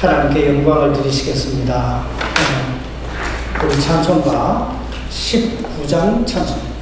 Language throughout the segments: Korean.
하나님께 영광을 드리시겠습니다. 우리 찬송가 19장 찬송입니다.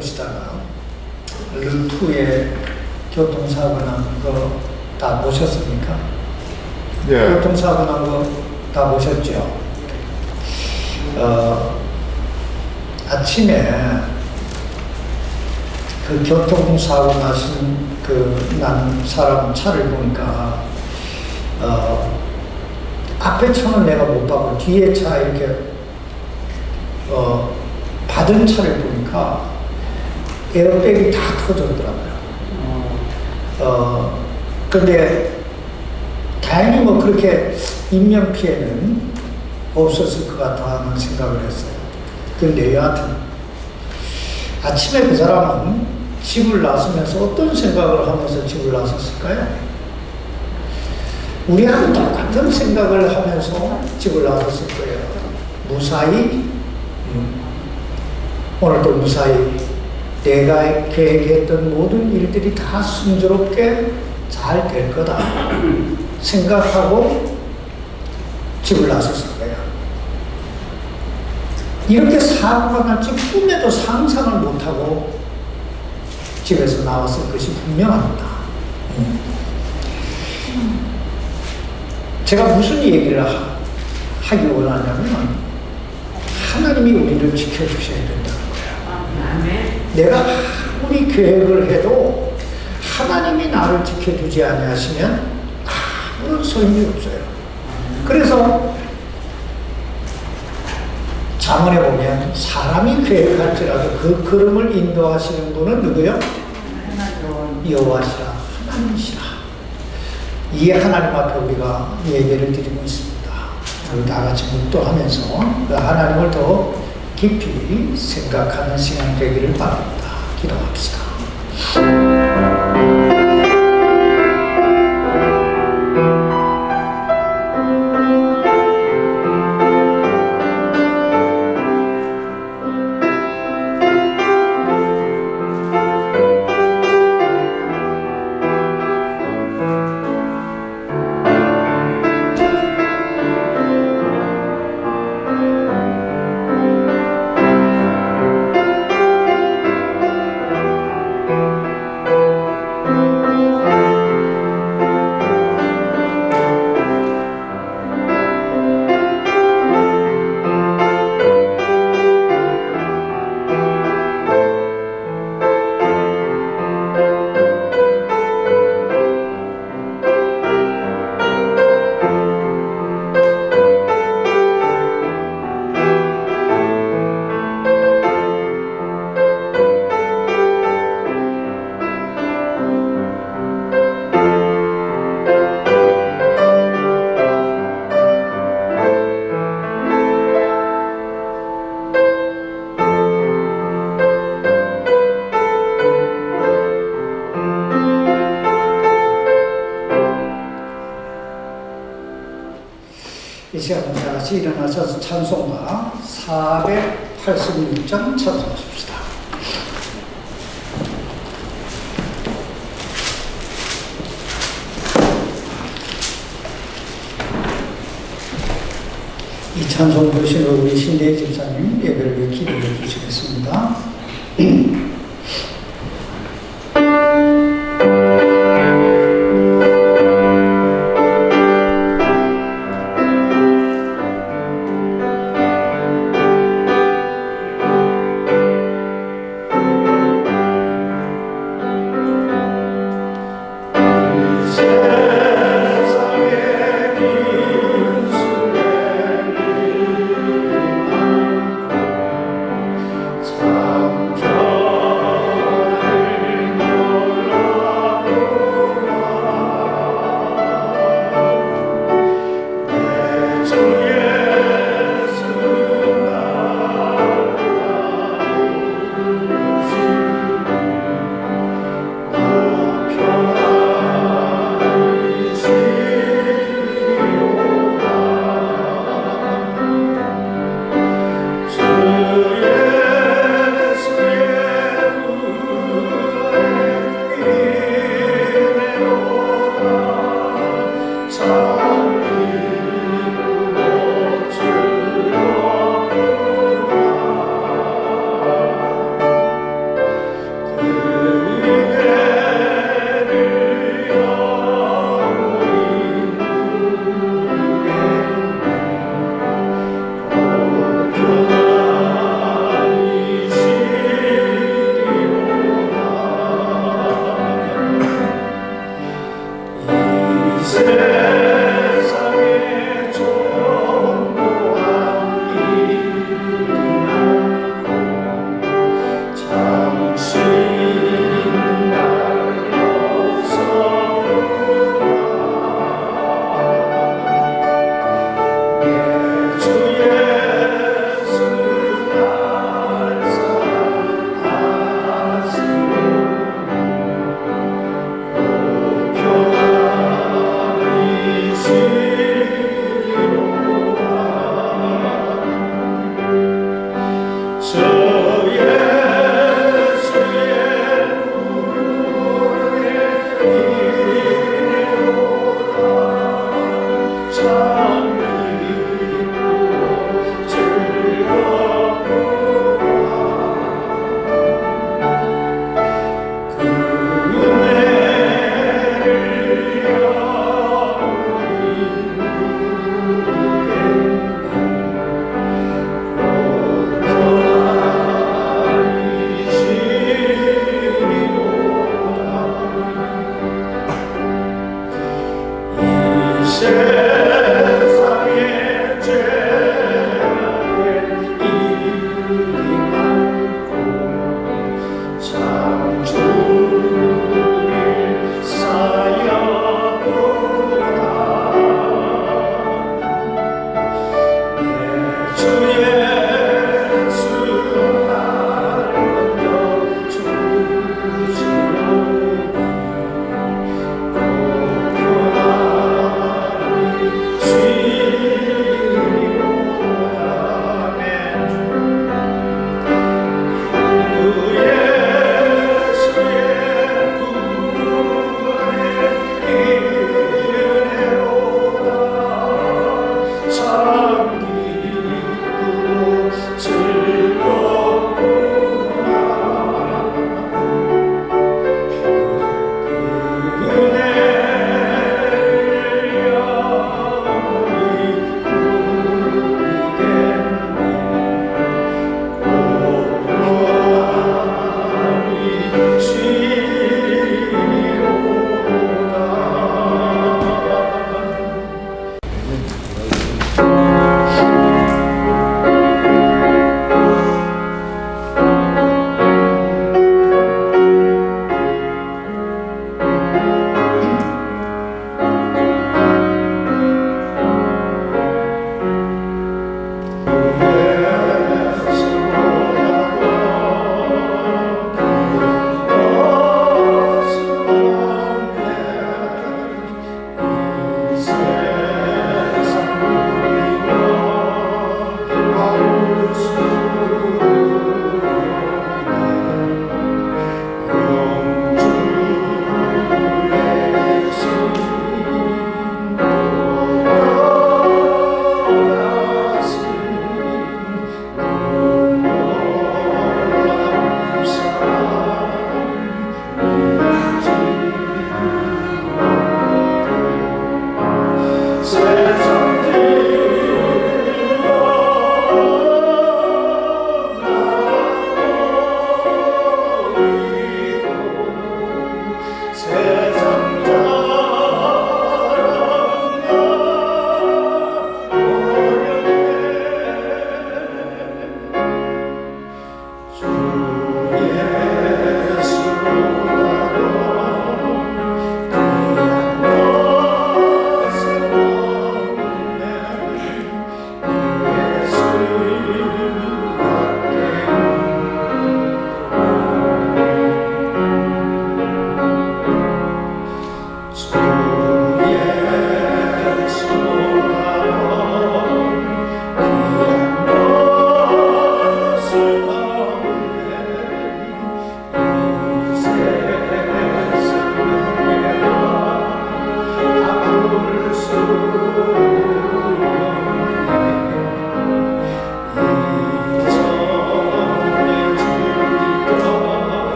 오시다가 르투에 교통사고 난 거 다 보셨습니까? 예. 교통사고 난 거 다 보셨죠? 아침에 그 교통사고 난 사람 차를 보니까 앞에 차는 내가 못 봤고 뒤에 차 이렇게 받은 차를 보니까 에어백이 다 터졌더라고요. 근데 다행히 뭐 그렇게 인명피해는 없었을 것 같다 하는 생각을 했어요. 근데 여하튼 아침에 그 사람은 집을 나서면서 어떤 생각을 하면서 집을 나섰을까요? 우리하고 똑같은 생각을 하면서 집을 나섰을 거예요. 무사히 오늘도 무사히 내가 계획했던 모든 일들이 다 순조롭게 잘 될 거다 생각하고 집을 나섰을 거예요. 이렇게 사고가 날지 꿈에도 상상을 못하고 집에서 나왔을 것이 분명합니다. 제가 무슨 얘기를 하기 원하냐면 하나님이 우리를 지켜주셔야 된다는 거예요. 내가 아무리 계획을 해도 하나님이 나를 지켜주지 아니하시면 아무런 소용이 없어요. 그래서 잠언에 보면 사람이 계획할지라도 그 걸음을 인도하시는 분은 누구요? 여호와시라, 하나님이시라. 이 하나님 앞에 우리가 예배를 드리고 있습니다. 우리 다 같이 묵도하면서 그 하나님을 더 깊이 생각하는 시간 되기를 바랍니다. 기도합시다. 시간에 다 같이 일어나셔서 찬송가 486장 찬송하십시다. 이 찬송 보시는 우리 신대희 집사님 예배를 기도해 주시겠습니다.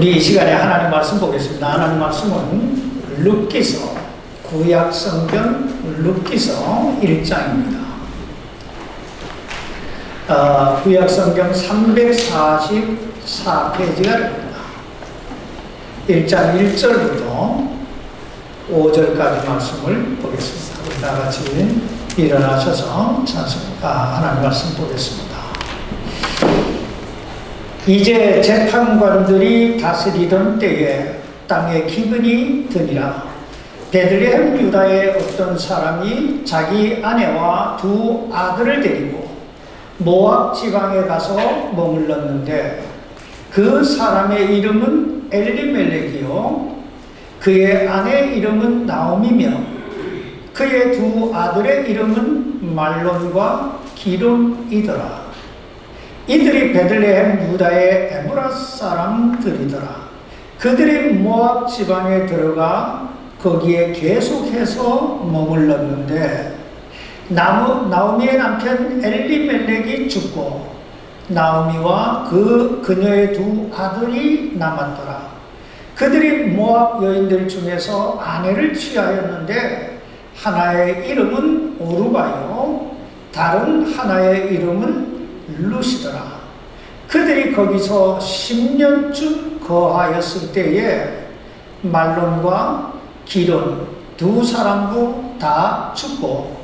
우리 이 시간에 하나님 말씀 보겠습니다. 하나님 말씀은 룻기서, 구약 성경 룻기서 1장입니다. 구약 성경 344페이지가 됩니다. 1장 1절부터 5절까지 말씀을 보겠습니다. 우리 다 같이 일어나셔서 하나님 말씀 보겠습니다. 이제 재판관들이 다스리던 때에 땅에 기근이 드니라. 베들레헴 유다의 어떤 사람이 자기 아내와 두 아들을 데리고 모압 지방에 가서 머물렀는데 그 사람의 이름은 엘리멜렉이요 그의 아내 이름은 나오미며 그의 두 아들의 이름은 말론과 기론이더라. 이들이 베들레헴 유다의 에브라 사람들이더라. 그들이 모압 지방에 들어가 거기에 계속해서 머물렀는데 나오미의 남편 엘리멜렉이 죽고 나오미와 그녀의 두 아들이 남았더라. 그들이 모압 여인들 중에서 아내를 취하였는데 하나의 이름은 오르바요 다른 하나의 이름은 룻이더라. 그들이 거기서 10년쯤 거하였을 때에 말론과 기론 두 사람도 다 죽고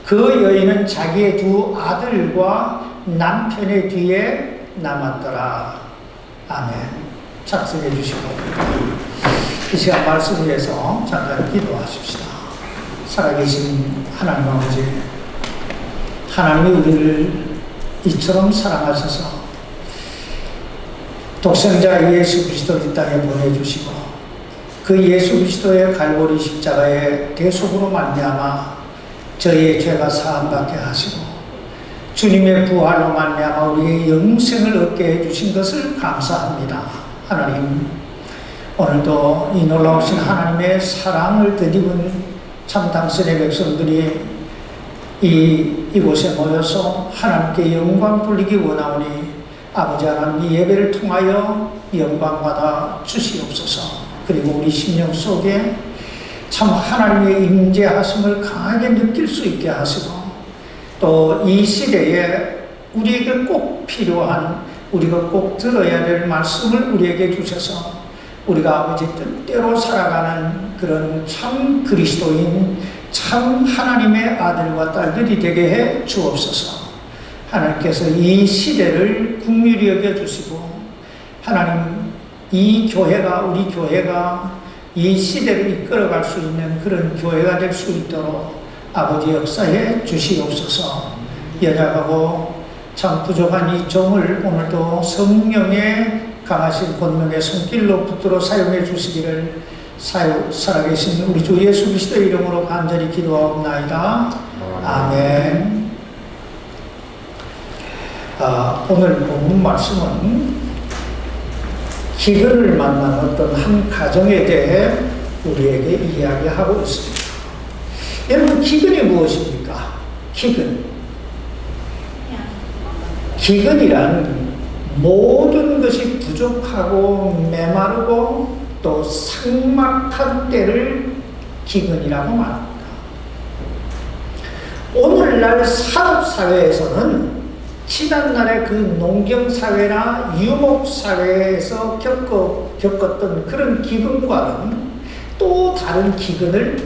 그 여인은 자기의 두 아들과 남편의 뒤에 남았더라. 아멘. 작성해 주시고 이 시간 말씀 위해서 잠깐 기도하십시다. 살아계신 하나님 아버지, 하나님이 우리를 이처럼 사랑하셔서 독생자 예수 그리스도를 이 땅에 보내주시고 그 예수 그리스도의 갈보리 십자가의 대속으로 말미암아 저희의 죄가 사함받게 하시고 주님의 부활로 말미암아 우리의 영생을 얻게 해주신 것을 감사합니다. 하나님, 오늘도 이 놀라우신 하나님의 사랑을 덧입은 참 당신의 백성들이 이곳에 모여서 하나님께 영광 돌리기 원하오니 아버지 하나님 이 예배를 통하여 영광받아 주시옵소서. 그리고 우리 심령 속에 참 하나님의 임재하심을 강하게 느낄 수 있게 하시고 또 이 시대에 우리에게 꼭 필요한 우리가 꼭 들어야 될 말씀을 우리에게 주셔서 우리가 아버지 뜻대로 살아가는 그런 참 그리스도인 참 하나님의 아들과 딸들이 되게 해 주옵소서. 하나님께서 이 시대를 긍휼히 여겨주시고 하나님 이 교회가 우리 교회가 이 시대를 이끌어갈 수 있는 그런 교회가 될 수 있도록 아버지 역사해 주시옵소서. 연약하고 참 부족한 이 종을 오늘도 성령의 강하신 권능의 손길로 붙들어 사용해 주시기를 살아계신 우리 주 예수 그리스도의 이름으로 간절히 기도하옵나이다. 아멘. 오늘 본문 말씀은 기근을 만난 어떤 한 가정에 대해 우리에게 이야기하고 있습니다. 여러분, 기근이 무엇입니까? 기근이란 모든 것이 부족하고 메마르고 또 삭막한 때를 기근이라고 말합니다. 오늘날 산업사회에서는 지난날의 그 농경사회나 유목사회에서 겪었던 그런 기근과는 또 다른 기근을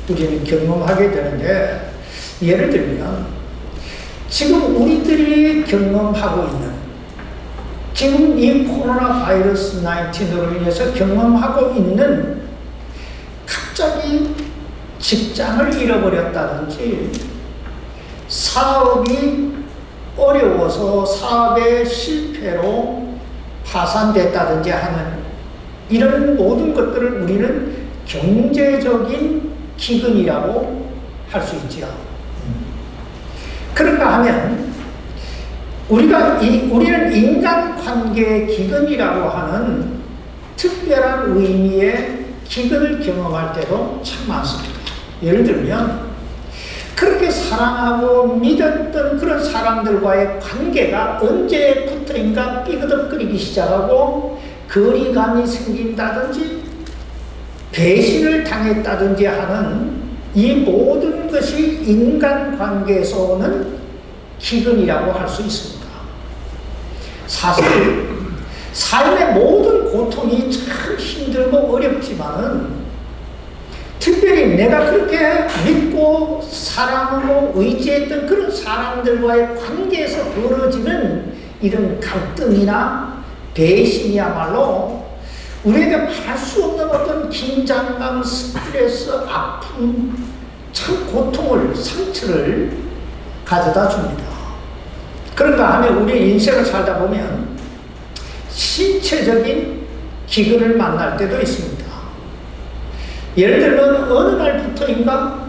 우리는 경험하게 되는데, 예를 들면 지금 우리들이 경험하고 있는 지금 이 코로나 바이러스 19으로 인해서 경험하고 있는 갑자기 직장을 잃어버렸다든지 사업이 어려워서 사업의 실패로 파산됐다든지 하는 이런 모든 것들을 우리는 경제적인 기근이라고 할 수 있지요. 그런가 하면 우리는 인간관계의 기근이라고 하는 특별한 의미의 기근을 경험할 때도 참 많습니다. 예를 들면 그렇게 사랑하고 믿었던 그런 사람들과의 관계가 언제부터인가 삐그덕거리기 시작하고 거리감이 생긴다든지 배신을 당했다든지 하는 이 모든 것이 인간관계에서 오는 기근이라고 할 수 있습니다. 사실 삶의 모든 고통이 참 힘들고 어렵지만은 특별히 내가 그렇게 믿고 사랑하고 의지했던 그런 사람들과의 관계에서 벌어지는 이런 갈등이나 배신이야말로 우리에게 말할 수 없는 어떤 긴장감, 스트레스, 아픔, 참 고통을, 상처를 가져다 줍니다. 그런가 하면 우리 인생을 살다 보면 신체적인 기근을 만날 때도 있습니다. 예를 들면 어느 날부터인가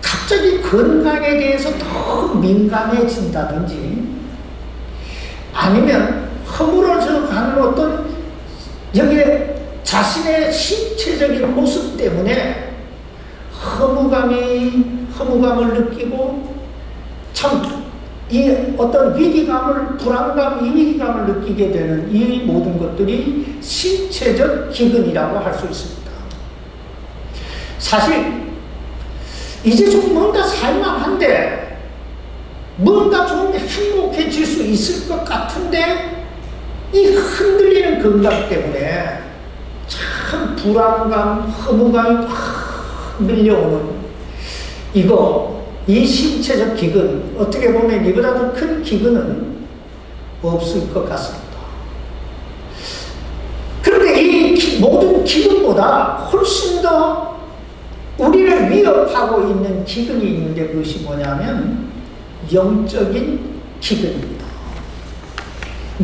갑자기 건강에 대해서 더 민감해진다든지 아니면 허물어져 가는 어떤 여기에 자신의 신체적인 모습 때문에 허무감을 느끼고 참 이 어떤 위기감을, 불안감, 위기감을 느끼게 되는 이 모든 것들이 신체적 기근이라고 할 수 있습니다. 사실 이제 좀 뭔가 살만한데 뭔가 좀 행복해질 수 있을 것 같은데 이 흔들리는 건강 때문에 참 불안감, 허무감이 확 밀려오는 이 신체적 기근, 어떻게 보면 이보다 더 큰 기근은 없을 것 같습니다. 그런데 이 모든 기근보다 훨씬 더 우리를 위협하고 있는 기근이 있는데 그것이 뭐냐면 영적인 기근입니다.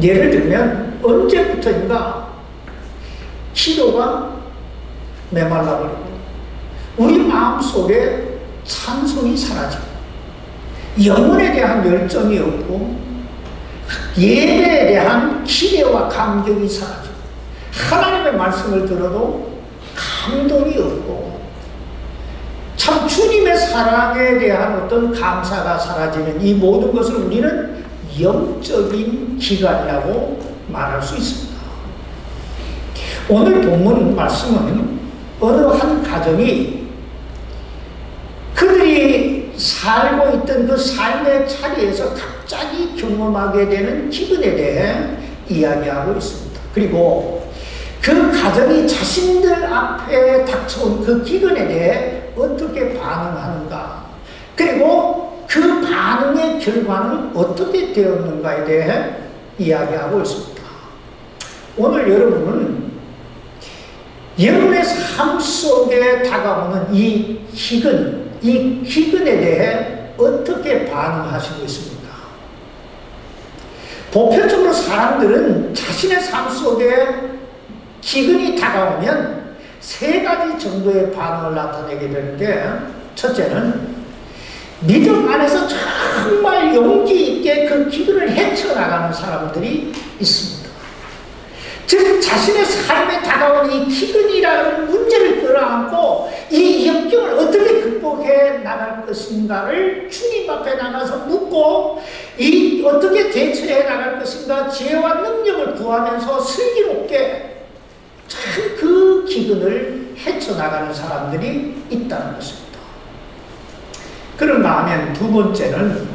예를 들면 언제부터인가 기도가 메말라버리고 우리 마음속에 찬송이 사라지고 영혼에 대한 열정이 없고 예배에 대한 기대와 감격이 사라지고 하나님의 말씀을 들어도 감동이 없고 참 주님의 사랑에 대한 어떤 감사가 사라지는 이 모든 것을 우리는 영적인 기간이라고 말할 수 있습니다. 오늘 본문 말씀은 어느 한 가정이 그들이 살고 있던 그 삶의 자리에서 갑자기 경험하게 되는 기근에 대해 이야기하고 있습니다. 그리고 그 가정이 자신들 앞에 닥쳐온 그 기근에 대해 어떻게 반응하는가, 그리고 그 반응의 결과는 어떻게 되었는가에 대해 이야기하고 있습니다. 오늘 여러분은 여러분의 삶 속에 다가오는 이 기근에 대해 어떻게 반응하시고 있습니까? 보편적으로 사람들은 자신의 삶 속에 기근이 다가오면 세 가지 정도의 반응을 나타내게 되는데, 첫째는 믿음 안에서 정말 용기 있게 그 기근을 헤쳐나가는 사람들이 있습니다. 즉 자신의 삶에 다가온 이 기근이라는 문제를 끌어안고 이 역경을 어떻게 극복해 나갈 것인가를 주님 앞에 나가서 묻고 어떻게 대처해 나갈 것인가 지혜와 능력을 구하면서 슬기롭게 참 그 기근을 헤쳐나가는 사람들이 있다는 것입니다. 그런가 하면 두 번째는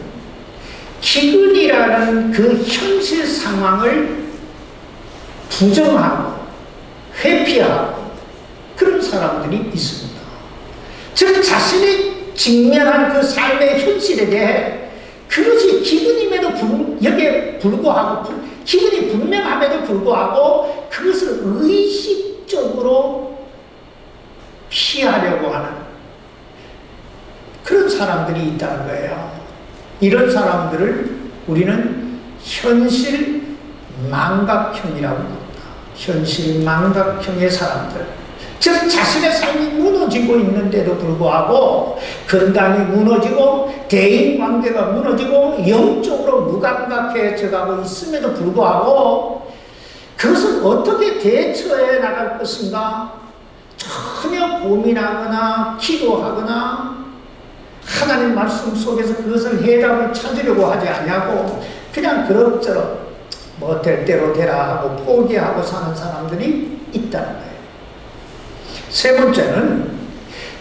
기근이라는 그 현실 상황을 부정하고 회피하고 그런 사람들이 있습니다. 즉 자신이 직면한 그 삶의 현실에 대해 그것이 기근임에도 여기에 불구하고 기근이 분명함에도 불구하고 그것을 의식적으로 피하려고 하는 그런 사람들이 있다는 거예요. 이런 사람들을 우리는 현실 망각형이라고 합니다. 현실 망각형의 사람들, 즉 자신의 삶이 무너지고 있는데도 불구하고 건강이 무너지고 대인관계가 무너지고 영적으로 무감각해져 가고 있음에도 불구하고 그것을 어떻게 대처해 나갈 것인가 전혀 고민하거나 기도하거나 하나님 말씀 속에서 그것을 해답을 찾으려고 하지 아니하고 그냥 그럭저럭 뭐 될 대로 되라 하고 포기하고 사는 사람들이 있다는 거예요. 세 번째는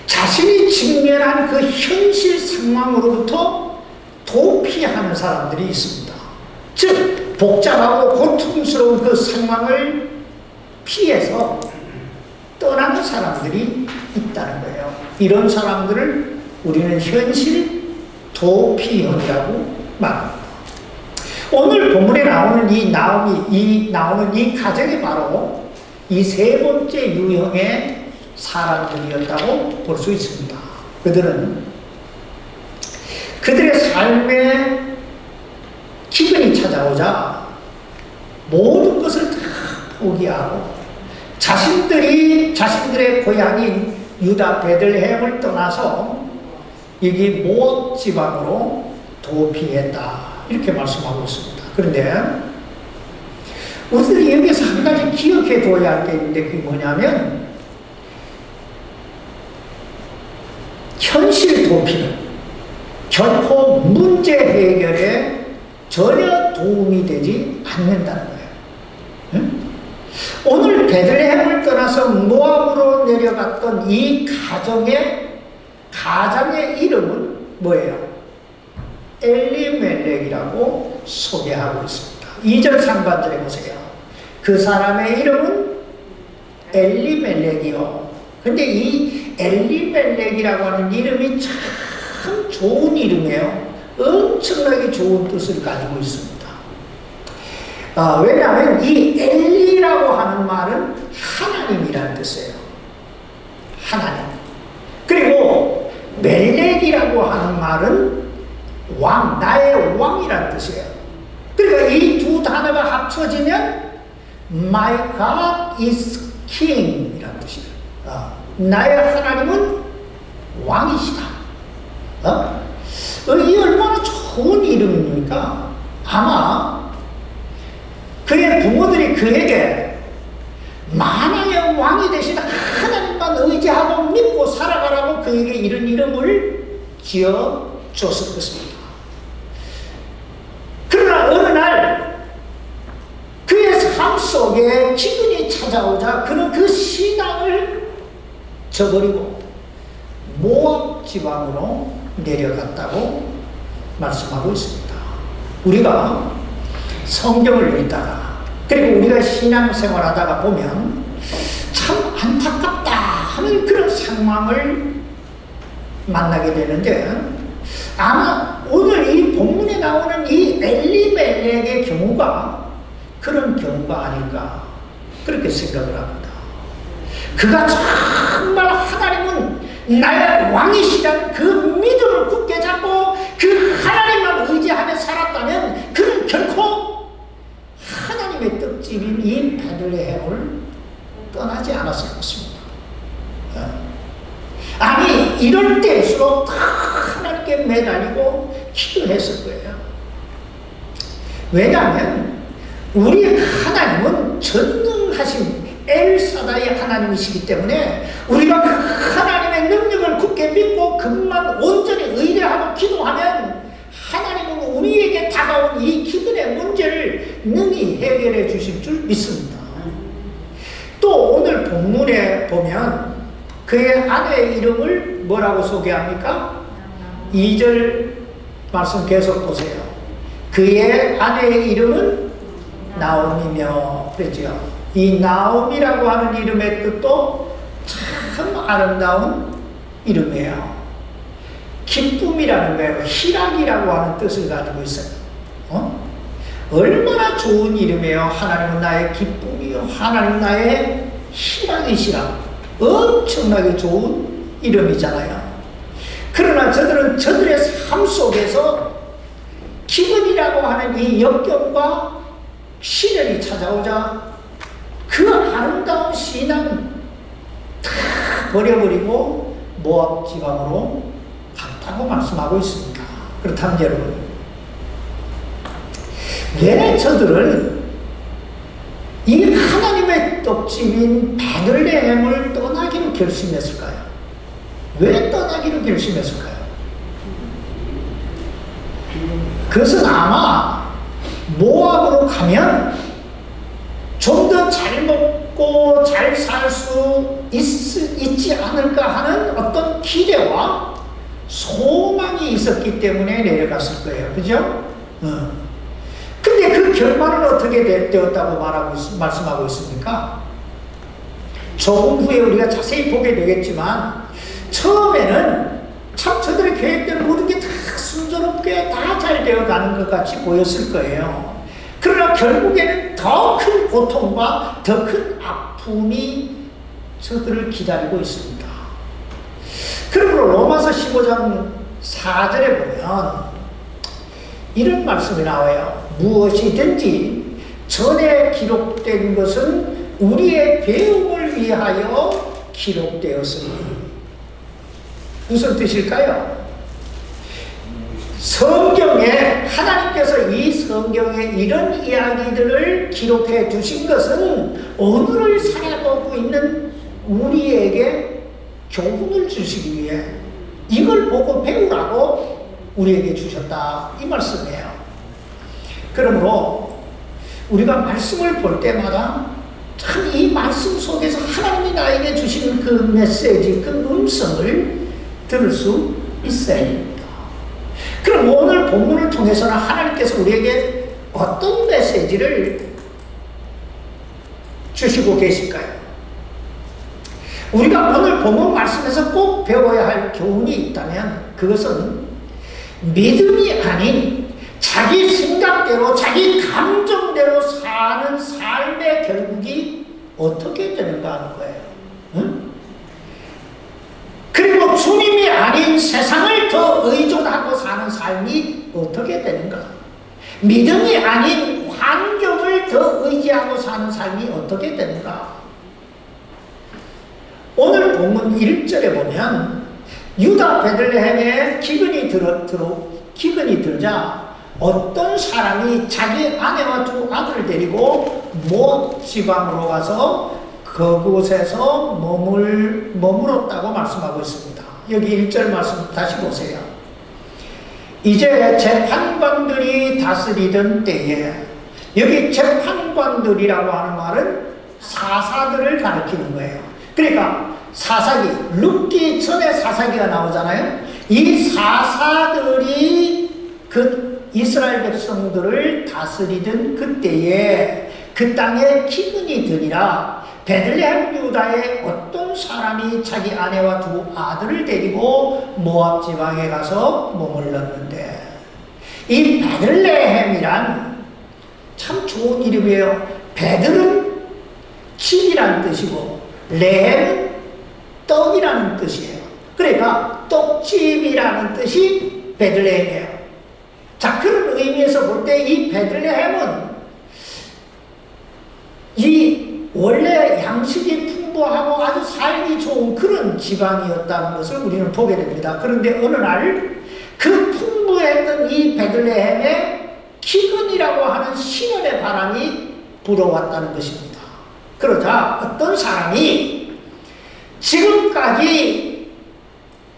자신이 직면한 그 현실 상황으로부터 도피하는 사람들이 있습니다. 즉 복잡하고 고통스러운 그 상황을 피해서 떠나는 사람들이 있다는 거예요. 이런 사람들을 우리는 현실 도피형이라고 말합니다. 오늘 본문에 나오는 나오는 이 가정이 바로 이 세 번째 유형의 사람들이었다고 볼 수 있습니다. 그들은 그들의 삶에 기근이 찾아오자 모든 것을 다 포기하고 자신들의 고향인 유다 베들레헴을 떠나서 여기 모압 지방으로 도피했다. 이렇게 말씀하고 있습니다. 그런데 우리들이 여기서 한 가지 기억해 둬야 할 게 있는데 그게 뭐냐면 현실 도피는 결코 문제 해결에 전혀 도움이 되지 않는다는 거예요. 응? 오늘 베들레헴을 떠나서 모압으로 내려갔던 이 가정의 이름은 뭐예요? 엘리멜렉이라고 소개하고 있습니다. 2절 상반절에 보세요. 그 사람의 이름은 엘리멜렉이요. 근데 이 엘리멜렉이라고 하는 이름이 참 좋은 이름이에요. 엄청나게 좋은 뜻을 가지고 있습니다. 왜냐하면 이 엘리라고 하는 말은 하나님이라는 뜻이에요. 하나님. 그리고 멜렉이라고 하는 말은 왕, 나의 왕이라는 뜻이에요. 그러니까 이 두 단어가 합쳐지면 My God is King 이라는 뜻이에요. 나의 하나님은 왕이시다. 이 얼마나 좋은 이름입니까? 아마 그의 부모들이 그에게 만왕의 왕이 되신 하나님만 의지하고 믿고 살아가라고 그에게 이런 이름을 지어줬을 것입니다. 그러나 어느 날 그의 삶 속에 기근이 찾아오자 그는 그 신앙을 저버리고 모압 지방으로 내려갔다고 말씀하고 있습니다. 우리가 성경을 읽다가 그리고 우리가 신앙생활하다가 보면 참 안타깝다 하는 그런 상황을 만나게 되는데 아마 오늘 이 본문에 나오는 이 엘리멜렉의 경우가 그런 경우가 아닐까 그렇게 생각을 합니다. 그가 정말 하나님은 나의 왕이시라는 그 믿음을 굳게 잡고 그 하나님만 의지하며 살았다면 그는 결코 하나님의 떡집인 이 베들레헴을 떠나지 않았을 것입니다. 아니 이럴 때일수록 다 하나님께 매달리고 기도했을 거예요. 왜냐하면 우리 하나님은 전능하신 엘사다의 하나님이시기 때문에 우리가 그 하나님의 능력을 굳게 믿고 그분만 온전히 의뢰하고 기도하면 하나님은 우리에게 다가온 이 기근의 문제를 능히 해결해 주실 줄 믿습니다. 또 오늘 본문에 보면 그의 아내의 이름을 뭐라고 소개합니까? 2절 말씀 계속 보세요. 그의 아내의 이름은 나옴이며 그랬죠. 이 나옴이라고 하는 이름의 뜻도 참 아름다운 이름이에요. 기쁨이라는 거예요. 희락이라고 하는 뜻을 가지고 있어요. 얼마나 좋은 이름이에요. 하나님은 나의 기쁨이요 하나님 나의 희락이시라. 엄청나게 좋은 이름이잖아요. 그러나 저들의 삶 속에서 기근이라고 하는 이 역경과 시련이 찾아오자 그 아름다운 신앙 다 버려버리고 모압 지방으로 갔다고 말씀하고 있습니다. 그렇다면 여러분, 왜 저들은 이 하나님의 떡집인 베들레헴을 떠나기로 결심했을까요? 왜 떠나기로 결심했을까요? 그것은 아마 모압으로 가면 좀 더 잘 먹고 잘 살 수 있지 않을까 하는 어떤 기대와 소망이 있었기 때문에 내려갔을 거예요. 그죠? 근데 그 결과는 어떻게 되었다고 말씀하고 있습니까? 조금 후에 우리가 자세히 보게 되겠지만, 처음에는 참 저들의 계획대로 모든 게 다 순조롭게 다 잘 되어가는 것 같이 보였을 거예요. 그러나 결국에는 더 큰 고통과 더 큰 아픔이 저들을 기다리고 있습니다. 그러므로 로마서 15장 4절에 보면 이런 말씀이 나와요. 무엇이든지 전에 기록된 것은 우리의 배움을 위하여 기록되었으니. 무슨 뜻일까요? 성경에, 하나님께서 이 성경에 이런 이야기들을 기록해 주신 것은 오늘을 살아가고 있는 우리에게 교훈을 주시기 위해 이걸 보고 배우라고 우리에게 주셨다, 이 말씀이에요. 그러므로 우리가 말씀을 볼 때마다 참 이 말씀 속에서 하나님이 나에게 주시는 그 메시지, 그 음성을 들을 수 있어야 됩니다. 그럼 오늘 본문을 통해서는 하나님께서 우리에게 어떤 메시지를 주시고 계실까요? 우리가 오늘 본문 말씀에서 꼭 배워야 할 교훈이 있다면 그것은 믿음이 아닌 자기 생각대로, 자기 감정대로 사는 삶의 결국이 어떻게 되는가 하는 거예요. 응? 그리고 주님이 아닌 세상을 더 의존하고 사는 삶이 어떻게 되는가? 믿음이 아닌 환경을 더 의지하고 사는 삶이 어떻게 되는가? 오늘 본문 1절에 보면 유다 베들레헴에 기근이 들자 어떤 사람이 자기 아내와 두 아들을 데리고 모압 지방으로 가서 그곳에서 머물었다고 말씀하고 있습니다. 여기 1절 말씀 다시 보세요. 이제 재판관들이 다스리던 때에, 여기 재판관들이라고 하는 말은 사사들을 가리키는 거예요. 그러니까 사사기, 룻기 전에 사사기가 나오잖아요. 이 사사들이 그 이스라엘 백성들을 다스리던 그때에 그 땅에 기근이 드니라 베들레헴 유다의 어떤 사람이 자기 아내와 두 아들을 데리고 모압 지방에 가서 머물렀는데, 이 베들레헴이란 참 좋은 이름이에요. 베들은 집이라는 뜻이고 레헴은 떡이라는 뜻이에요. 그러니까 떡집이라는 뜻이 베들레헴이에요. 자, 그런 의미에서 볼 때 이 베들레헴은 이 원래 양식이 풍부하고 아주 살기 좋은 그런 지방이었다는 것을 우리는 보게 됩니다. 그런데 어느 날 그 풍부했던 이 베들레헴에 기근이라고 하는 시련의 바람이 불어왔다는 것입니다. 그러자 어떤 사람이 지금까지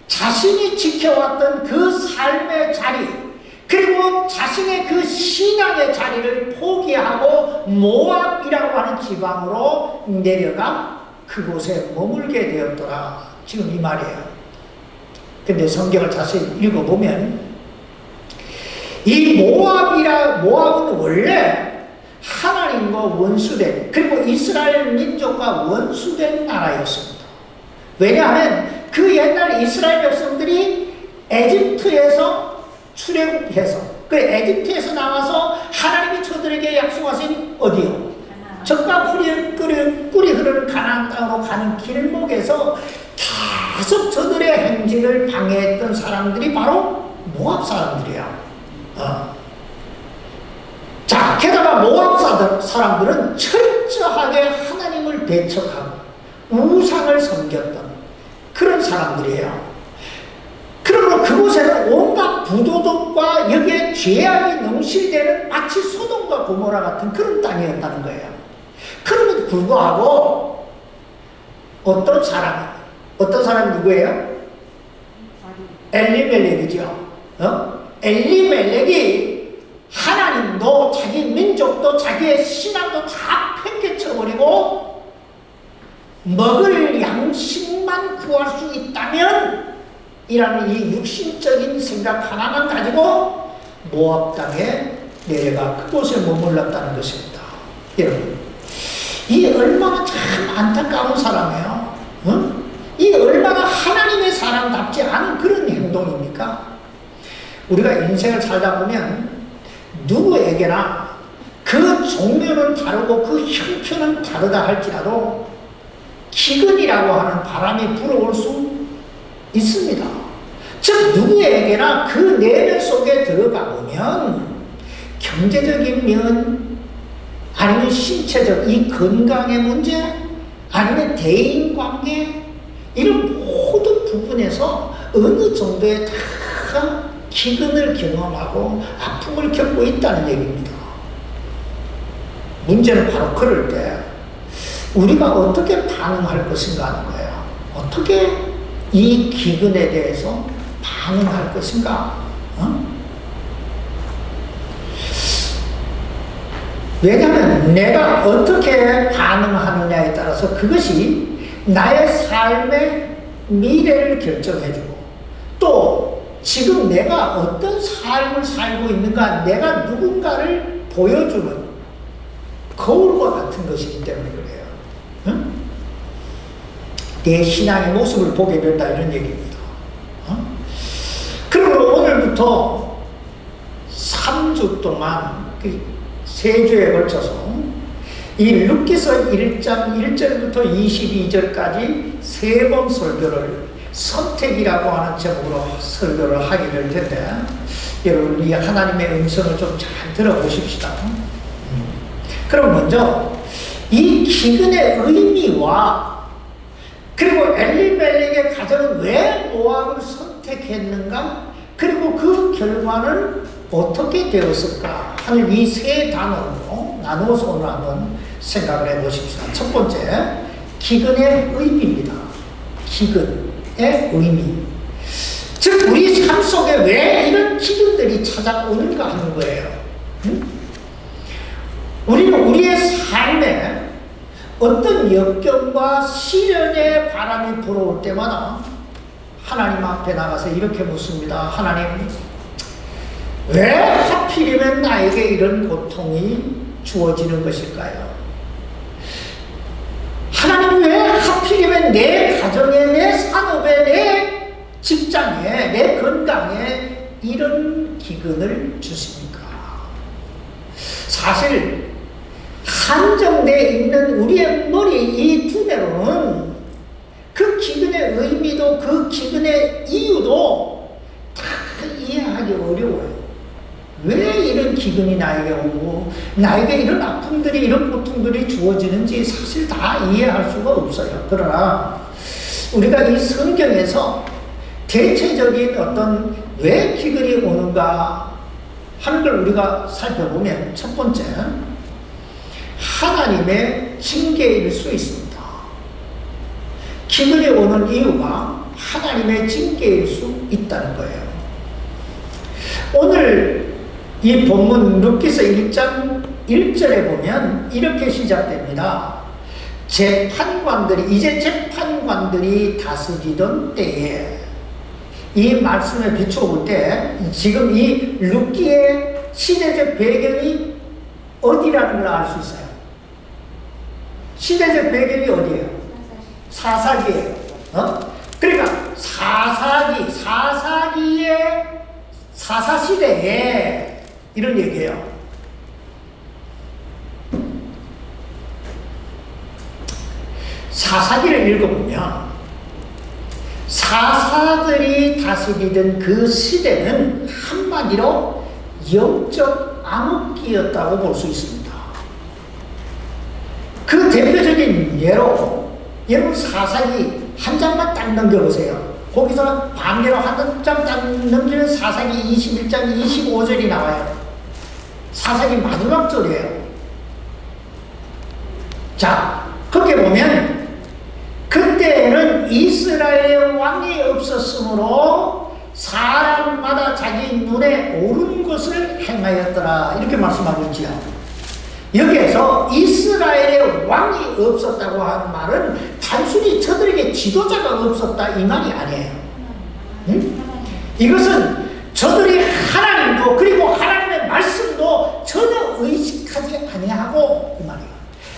자신이 지켜왔던 그 삶의 자리, 그리고 자신의 그 신앙의 자리를 포기하고 모압이라고 하는 지방으로 내려가 그곳에 머물게 되었더라, 지금 이 말이에요. 근데 성경을 자세히 읽어보면 이 모압은 원래 하나님과 원수된, 그리고 이스라엘 민족과 원수된 나라였습니다. 왜냐하면 그 옛날 이스라엘 백성들이 에집트에서 출애굽해서, 그 에집트에서 나와서 하나님이 저들에게 약속하신 어디요? 젖과 꿀이 흐르는 가나안 땅으로 가는 길목에서 계속 저들의 행진을 방해했던 사람들이 바로 모압 사람들이야. 자, 게다가 모압 사람들은 철저하게 하나님을 배척하고 우상을 섬겼던 그런 사람들이에요. 그러므로 그곳에는 온갖 부도덕과 여기에 죄악이 넘실대는 마치 소돔과 고모라 같은 그런 땅이었다는 거예요. 그럼에도 불구하고 어떤 사람이 누구예요? 엘리멜렉이죠. 엘리멜렉이 하나님 땅도 자기 민족도 자기의 신앙도 다 팽개쳐버리고 먹을 양식만 구할 수 있다면 이라는 이 육신적인 생각 하나만 가지고 모압 땅에 내려가 그곳에 머물렀다는 것입니다. 여러분, 이 얼마나 참 안타까운 사람이에요. 이 얼마나 하나님의 사람답지 않은 그런 행동입니까? 우리가 인생을 살다 보면 누구에게나 그 종류는 다르고 그 형편은 다르다 할지라도 기근이라고 하는 바람이 불어올 수 있습니다. 즉 누구에게나 그 내면 속에 들어가 보면 경제적인 면, 아니면 신체적 이 건강의 문제, 아니면 대인관계, 이런 모든 부분에서 어느 정도의 다 기근을 경험하고 아픔을 겪고 있다는 얘기입니다. 문제는 바로 그럴 때 우리가 어떻게 반응할 것인가 하는 거예요. 어떻게 이 기근에 대해서 반응할 것인가? 왜냐하면 내가 어떻게 반응하느냐에 따라서 그것이 나의 삶의 미래를 결정해주고 또 지금 내가 어떤 삶을 살고 있는가, 내가 누군가를 보여주는 거울과 같은 것이기 때문에 그래요. 응? 내 신앙의 모습을 보게 된다 이런 얘기입니다. 그러므로 오늘부터 3주 동안 3주에 걸쳐서 이 룻기서 1장 1절부터 22절까지 3번 설교를 선택이라고 하는 제목으로 설교를 하게 될 텐데 여러분 이 하나님의 음성을 좀 잘 들어보십시다. 그럼 먼저 이 기근의 의미와 그리고 엘리멜렉의 가정은 왜 모압을 선택했는가, 그리고 그 결과는 어떻게 되었을까 하는 이 세 단어로 나누어서 오늘 한번 생각을 해보십시다. 첫 번째, 기근의 의미입니다. 기근의 의미. 즉 우리 삶 속에 왜 이런 기근들이 찾아오는가 하는 거예요. 우리는 우리의 삶에 어떤 역경과 시련의 바람이 불어올 때마다 하나님 앞에 나가서 이렇게 묻습니다. 하나님, 왜 하필이면 나에게 이런 고통이 주어지는 것일까요? 하나님, 왜 하필이면 내 가정에, 내 산업에, 내 직장에, 내 건강에 이런 기근을 주십니까? 사실 한정되어 있는 우리의 머리 이 두뇌로는 그 기근의 의미도 그 기근의 이유도 다 이해하기 어려워요. 왜 이런 기근이 나에게 오고 나에게 이런 아픔들이, 이런 고통들이 주어지는지 사실 다 이해할 수가 없어요. 그러나 우리가 이 성경에서 대체적인 어떤 왜 기근이 오는가 하는 걸 우리가 살펴보면 첫 번째, 하나님의 징계일 수 있습니다. 기근이 오는 이유가 하나님의 징계일 수 있다는 거예요. 오늘 이 본문 룻기서 1장 1절에 보면 이렇게 시작됩니다. 재판관들이, 이제 재판관들이 다스리던 때에, 이 말씀에 비추어 볼 때 지금 이 룻기의 시대적 배경이 어디라는 걸 알 수 있어요. 시대적 배경이 어디예요? 사사기예요. 그러니까 사사기의 사사시대에 이런 얘기예요. 사사기를 읽어보면 사사들이 다스리던 그 시대는 한마디로 영적 암흑기였다고 볼 수 있습니다. 그 대표적인 예로 여러분 사사기 한 장만 딱 넘겨보세요. 거기서 반대로 한 장 딱 넘기면 사사기 21장 25절이 나와요. 사사기 마지막 절이에요. 자, 거기에 보면 그때는 이스라엘의 왕이 없었으므로 사람마다 자기 눈에 옳은 것을 행하였더라 이렇게 말씀하고 있지요. 여기에서 이스라엘의 왕이 없었다고 하는 말은 단순히 저들에게 지도자가 없었다 이 말이 아니에요. 응? 이것은 저들이 하나님도 그리고 하나님의 말씀도 전혀 의식하지 아니하고 이 말이에요.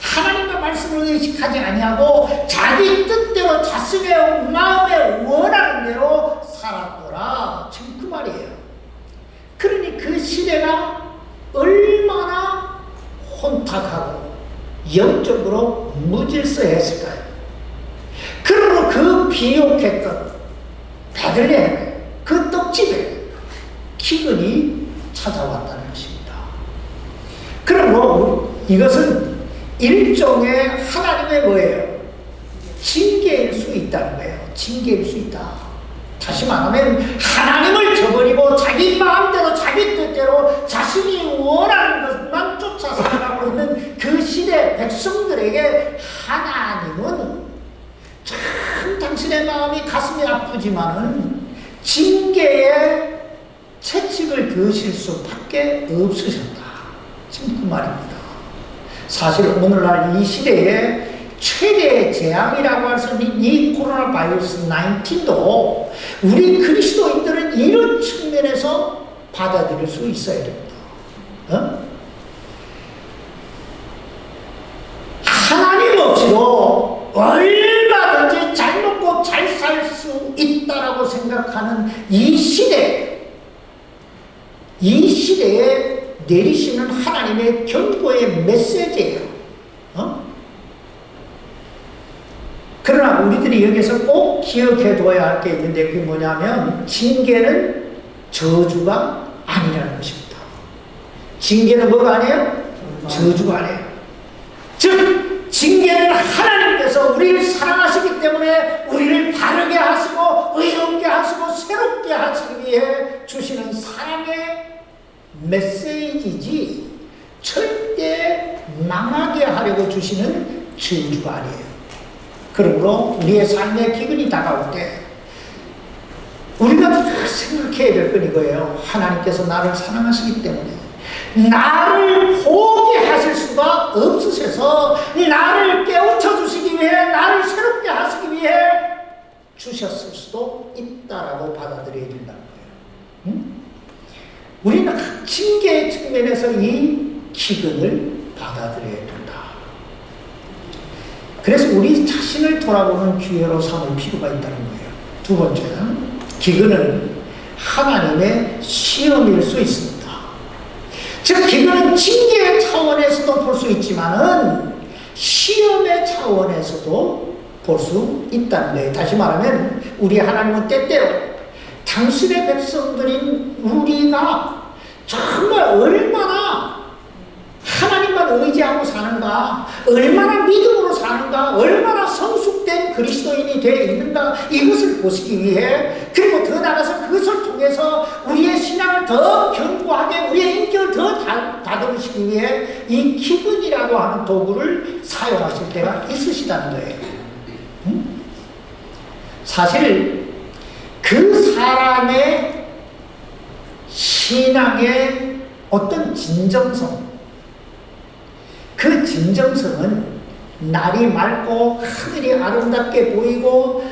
하나님의 말씀을 의식하지 아니하고 자기 뜻대로 자신의 마음에 원하는 대로 살았더라. 지금 그 말이에요. 그러니 그 시대가 얼마나 혼탁하고 영적으로 무질서했을까요? 그러므로 그 비옥했던 베들레헴 그 떡집에 기근이 찾아왔다는 것입니다. 그러므로 이것은 일종의 하나님의 뭐예요? 징계일 수 있다는 거예요. 징계일 수 있다. 다시 말하면 하나님을 저버리고 자기 마음대로 자기 뜻대로 자신이 원하는 것만 쫓아 살아가고 있는 그 시대 백성들에게 하나님은 참 당신의 마음이 가슴이 아프지만은 징계의 채찍을 드실 수밖에 없으셨다. 지금 그 말입니다. 사실 오늘날 이 시대에 최대의 재앙이라고 할 수 있는 이 코로나 바이러스 19도 우리 그리스도인들은 이런 측면에서 받아들일 수 있어야 됩니다. 하나님 없이도 얼마든지 잘 먹고 잘 살 수 있다라고 생각하는 이 시대에 내리시는 하나님의 경고의 메시지예요. 그러나 우리들이 여기서 꼭 기억해 둬야 할 게 있는데 그게 뭐냐면 징계는 저주가 아니라는 것입니다. 징계는 뭐가 아니에요? 저주가 아니에요. 즉 징계는 하나님께서 우리를 사랑하시기 때문에 우리를 바르게 하시고 의롭게 하시고 새롭게 하시기 위해 주시는 사랑의 메시지지 절대 망하게 하려고 주시는 저주가 아니에요. 그러므로 우리의 삶의 기근이 다가올 때 우리가 생각해야 될 건 이거예요. 하나님께서 나를 사랑하시기 때문에 나를 포기하실 수가 없으셔서 나를 깨우쳐 주시기 위해 나를 새롭게 하시기 위해 주셨을 수도 있다라고 받아들여야 된다는 거예요. 응? 우리는 징계의 측면에서 이 기근을 받아들여야 된다. 그래서 우리 자신을 돌아보는 기회로 삼을 필요가 있다는 거예요. 두 번째는 기근은 하나님의 시험일 수 있습니다. 즉 기근은 징계의 차원에서도 볼 수 있지만은 시험의 차원에서도 볼 수 있다는 거예요. 다시 말하면 우리 하나님은 때때로 당신의 백성들인 우리가 정말 얼마나 하나님만 의지하고 사는가, 얼마나 믿음으로 사는가, 얼마나 성숙된 그리스도인이 되어 있는가 이것을 보시기 위해 그리고 더 나아가서 그것을 통해서 우리의 신앙을 더 견고하게 우리의 인격을 더 다듬으시기 위해 이 기근이라고 하는 도구를 사용하실 때가 있으시다는 거예요. 사실 그 사람의 신앙의 어떤 진정성 그 진정성은 날이 맑고 하늘이 아름답게 보이고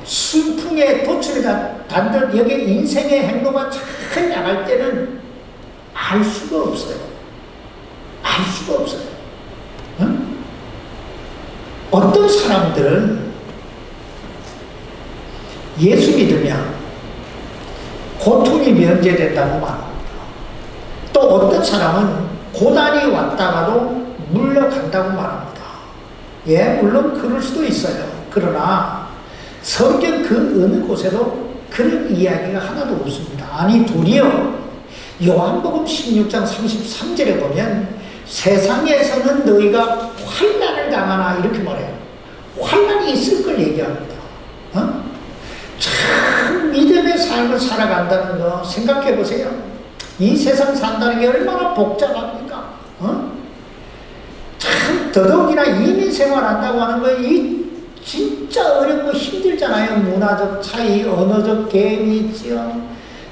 순풍에 도출을 단듯 여기 인생의 행로가 잘 나갈 때는 알 수가 없어요. 알 수가 없어요. 응? 어떤 사람들은 예수 믿으면 고통이 면제된다고 말합니다. 또 어떤 사람은 고난이 왔다가도 물러간다고 말합니다. 예, 물론 그럴 수도 있어요. 그러나 성경 그 어느 곳에도 그런 이야기가 하나도 없습니다. 아니 도리어 요한복음 16장 33절에 보면 세상에서는 너희가 환난을 당하나 이렇게 말해요. 환난이 있을 걸 얘기합니다. 참 믿음의 삶을 살아간다는 거 생각해 보세요. 이 세상 산다는 게 얼마나 복잡합니까? 참 더더욱이나 이민 생활한다고 하는 거 이 진짜 어렵고 힘들잖아요. 문화적 차이, 언어적 개념이 있지요.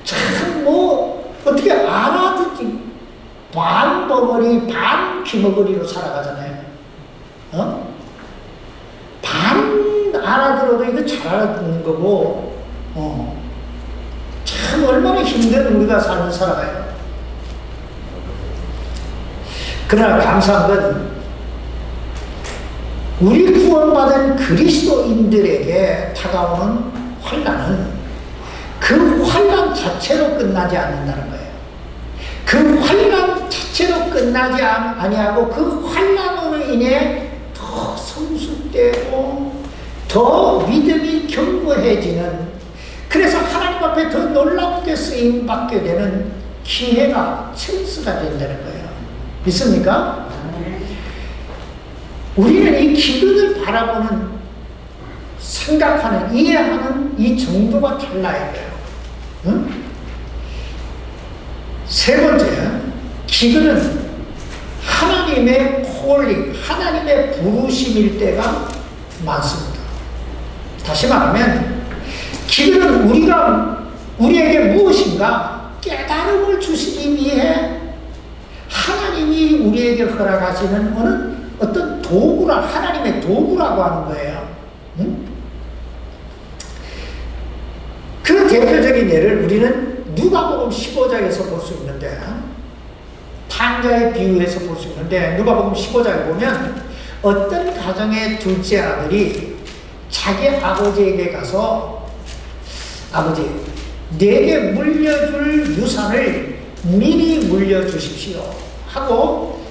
참 뭐 어떻게 알아듣지 벙어리 반 귀머거리로 살아가잖아요. 반 알아들어도 이거 잘 알아듣는 거고, 참 얼마나 힘든 우리가 삶을 살아가요. 그러나 감사한 건 우리 구원받은 그리스도인들에게 다가오는 환난은 그 환난 자체로 끝나지 않는다는 거예요. 그 환난 자체로 끝나지 아니하고 그 환난으로 인해 더 성숙되고 더 믿음이 견고해지는, 그래서 하나님 앞에 더 놀랍게 쓰임받게 되는 기회가, 찬스가 된다는 거예요. 믿습니까? 우리는 이 기근을 바라보는, 생각하는, 이해하는 이 정도가 달라야 돼요. 응? 세 번째, 기근은 하나님의 콜링, 하나님의 부르심일 때가 많습니다. 다시 말하면 기근은 우리에게 무엇인가 깨달음을 주시기 위해 하나님이 우리에게 허락하시는 어떤 하나님의 도구라고 하는 거예요. 응? 그 대표적인 예를 우리는 누가복음 15장에서 볼 수 있는데, 탕자의 비유에서 볼 수 있는데, 누가복음 15장에 보면 어떤 가정의 둘째 아들이 자기 아버지에게 가서, 아버지, 내게 물려줄 유산을 미리 물려주십시오 하고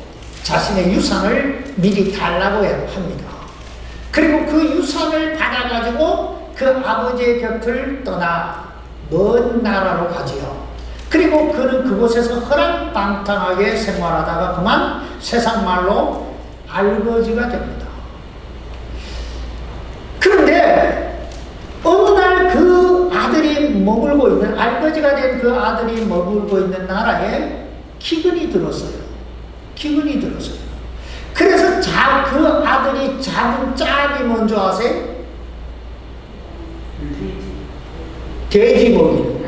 자신의 유산을 미리 달라고 합니다. 그리고 그 유산을 받아가지고 그 아버지의 곁을 떠나 먼 나라로 가지요. 그리고 그는 그곳에서 허랑방탕하게 생활하다가 그만 세상말로 알거지가 됩니다. 그런데 어느 날 그 아들이 머물고 있는, 알거지가 된 그 아들이 머물고 있는 나라에 기근이 들었어요. 기근이 들었어요. 그래서 그 아들이 잡은 짝이 뭔지 아세요? 돼지 먹이는.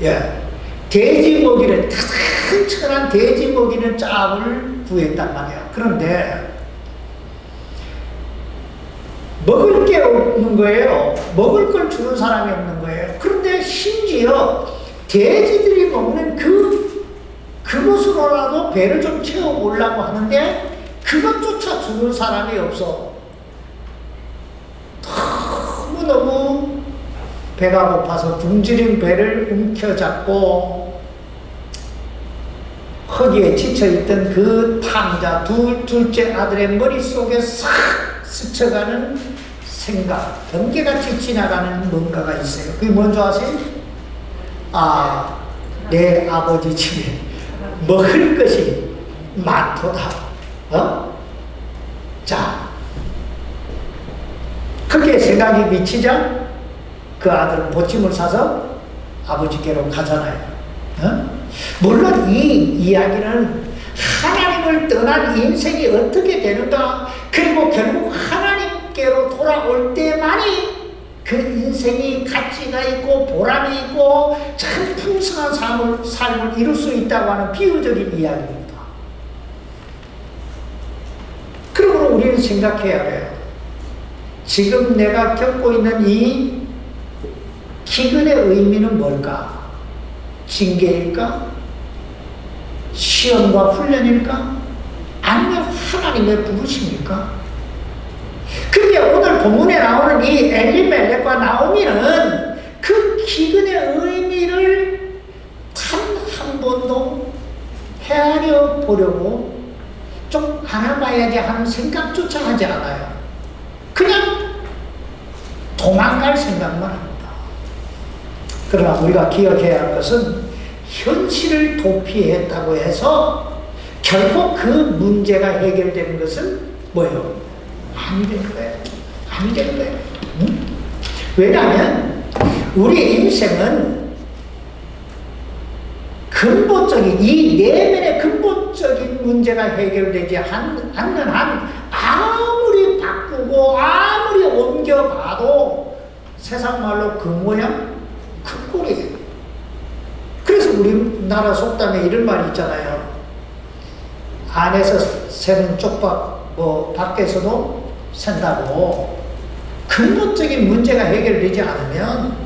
예. 돼지 먹이는, 가장 천한 돼지 먹이는 짝을 구했단 말이에요. 그런데 먹을 게 없는 거예요. 먹을 걸 주는 사람이 없는 거예요. 그런데 심지어 돼지들이 먹는 그곳으로라도 배를 좀 채워보려고 하는데 그것조차 주는 사람이 없어. 너무너무 배가 고파서 굶주린 배를 움켜잡고 허기에 지쳐있던 그 탕자 둘째 아들의 머릿속에 싹 스쳐가는 생각, 번개같이 지나가는 뭔가가 있어요. 그게 뭔지 아세요? 내 아버지 집에 먹을 것이 많도다. 자, 그렇게 생각이 미치자 그 아들은 보침을 사서 아버지께로 가잖아요. 물론 이 이야기는 하나님을 떠난 인생이 어떻게 되는가, 그리고 결국 하나님께로 돌아올 때만이 그 인생이 가치가 있고 보람이 있고 참 풍성한 삶을 이룰 수 있다고 하는 비유적인 이야기입니다. 그러므로 우리는 생각해야 해요. 지금 내가 겪고 있는 이 기근의 의미는 뭘까? 징계일까? 시험과 훈련일까? 아니면 하나님의 부르심일까? 근데 오늘 본문에 나오는 이 엘리멜렉과 나오미는 그 기근의 의미를 단 한 번도 헤아려 보려고 좀 알아봐야지 하는 생각조차 하지 않아요. 그냥 도망갈 생각만 합니다. 그러나 우리가 기억해야 할 것은 현실을 도피했다고 해서 결국 그 문제가 해결되는 것은 뭐예요? 아니 되는 거예요. 아니 되는 거예요. 왜냐하면 우리 인생은 근본적인, 이 내면의 근본적인 문제가 해결되지 않는 한 아무리 바꾸고 아무리 옮겨봐도 세상 말로 그 모양 그 꼴이에요. 그래서 우리나라 속담에 이런 말이 있잖아요. 안에서 새는 쪽박, 밖에서도 샌다고 근본적인 문제가 해결되지 않으면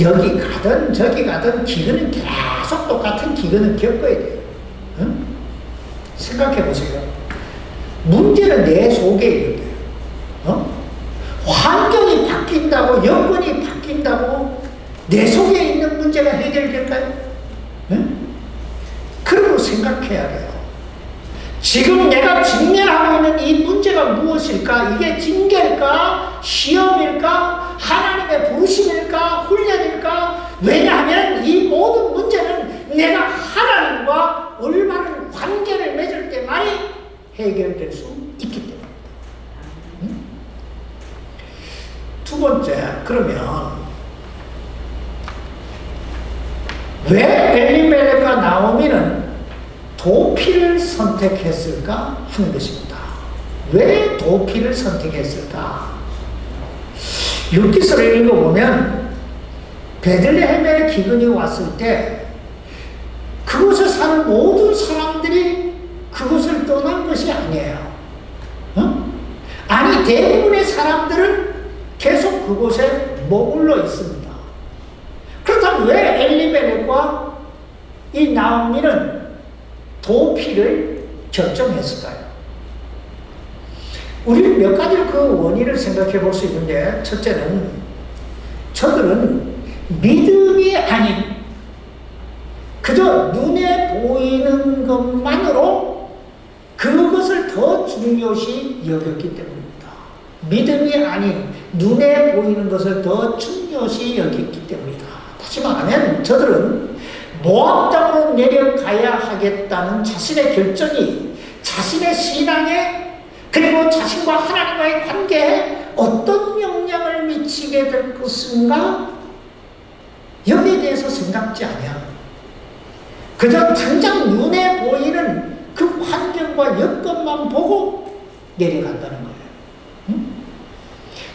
여기 가든 저기 가든 기근은 계속 똑같은 기근을 겪어야 돼요. 응? 생각해 보세요. 문제는 내 속에 있는데, 환경이 바뀐다고, 여건이 바뀐다고 내 속에 있는 문제가 해결될까요? 응? 그러고 생각해야 돼요. 지금 내가 직면하고 있는 이 문제가 무엇일까? 이게 징계일까? 시험일까? 하나님의 부르심일까? 훈련일까? 왜냐하면 이 모든 문제는 내가 하나님과 올바른 관계를 맺을 때만이 해결될 수 있기 때문입니다. 두 번째, 그러면 왜 엘리멜렉과 나오미는 도피를 선택했을까 하는 것입니다. 왜 도피를 선택했을까? 욥기서를 읽어보면 베들레헴에 기근이 왔을 때 그곳에 사는 모든 사람들이 그곳을 떠난 것이 아니에요. 아니, 대부분의 사람들은 계속 그곳에 머물러 있습니다. 그렇다면 왜 엘리멜렉과 이 나오미는 도피를 결정했을까요? 우리는 몇 가지 그 원인을 생각해 볼 수 있는데, 첫째는 저들은 믿음이 아닌 그저 눈에 보이는 것만으로 그것을 더 중요시 여겼기 때문입니다. 믿음이 아닌 눈에 보이는 것을 더 중요시 여겼기 때문이다. 다시 말하면 저들은 모압 땅으로 내려가야 하겠다는 자신의 결정이 자신의 신앙에, 그리고 자신과 하나님과의 관계에 어떤 영향을 미치게 될 것인가, 여기에 대해서 생각지 아니합니다. 그저 당장 눈에 보이는 그 환경과 여건만 보고 내려간다는 거예요.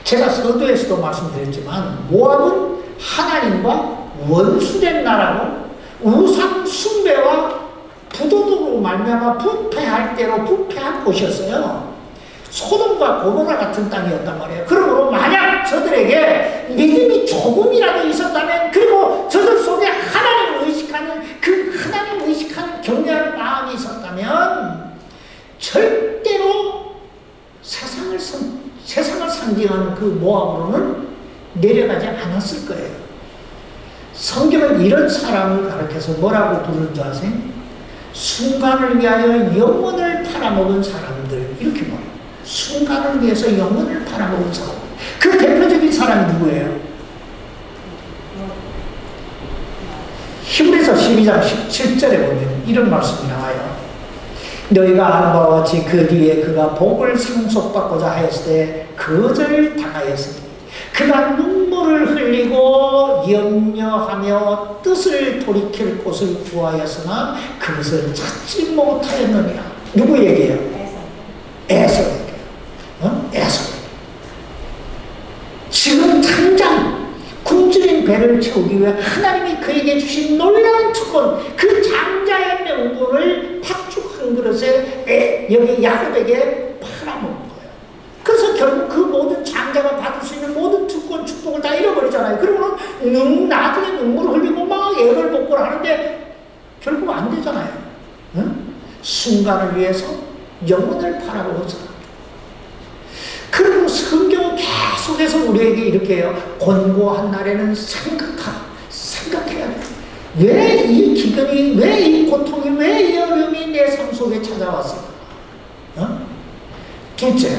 제가 서두에서도 말씀드렸지만 모압은 하나님과 원수된 나라고 우상 숭배와 부도덕으로 말미암아 부패할 대로 부패한 곳이었어요. 소돔과 고모라 같은 땅이었단 말이에요. 그러므로 만약 저들에게 믿음이 조금이라도 있었다면, 그리고 저들 속에 하나님을 의식하는, 그 하나님을 의식하는 경외하는 마음이 있었다면 절대로 세상을 상징하는 그 모압으로는 내려가지 않았을 거예요. 성경은 이런 사람을 가르쳐서 뭐라고 부르는 줄 아세요? 순간을 위하여 영혼을 팔아먹은 사람들, 이렇게 말해요. 순간을 위해서 영혼을 팔아먹은 사람. 그 대표적인 사람이 누구예요? 히브리서 12장 17절에 보면 이런 말씀이 나와요. 너희가 아는 바와 같이 그 뒤에 그가 복을 상속받고자 하였을 때 거절당하였으니 그가 눈물을 흘리고 염려하며 뜻을 돌이킬 곳을 구하였으나 그것을 찾지 못하였느니라. 누구 얘기예요? 에서 얘기예요. 에서. 지금 당장 굶주린 배를 채우기 위해 하나님이 그에게 주신 놀라운 특권, 그 장자의 명분을 팥죽 한 그릇에 여기 야곱에게 팔아먹은 거예요. 그래서 결국 그 모든 장자가 받을 수 있는 모든 특권, 축복을 다 잃어버리잖아요. 그러고는 나중에 눈물을 흘리고 막 애를 복구를 하는데 결국 안 되잖아요. 순간을 위해서 영혼을 팔아먹었잖아요. 그리고 성경은 계속해서 우리에게 이렇게 해요. 권고한 날에는 생각해야 돼. 왜 이 기근이, 왜 이 고통이, 왜 이 어려움이 내 삶 속에 찾아왔을까? 둘째,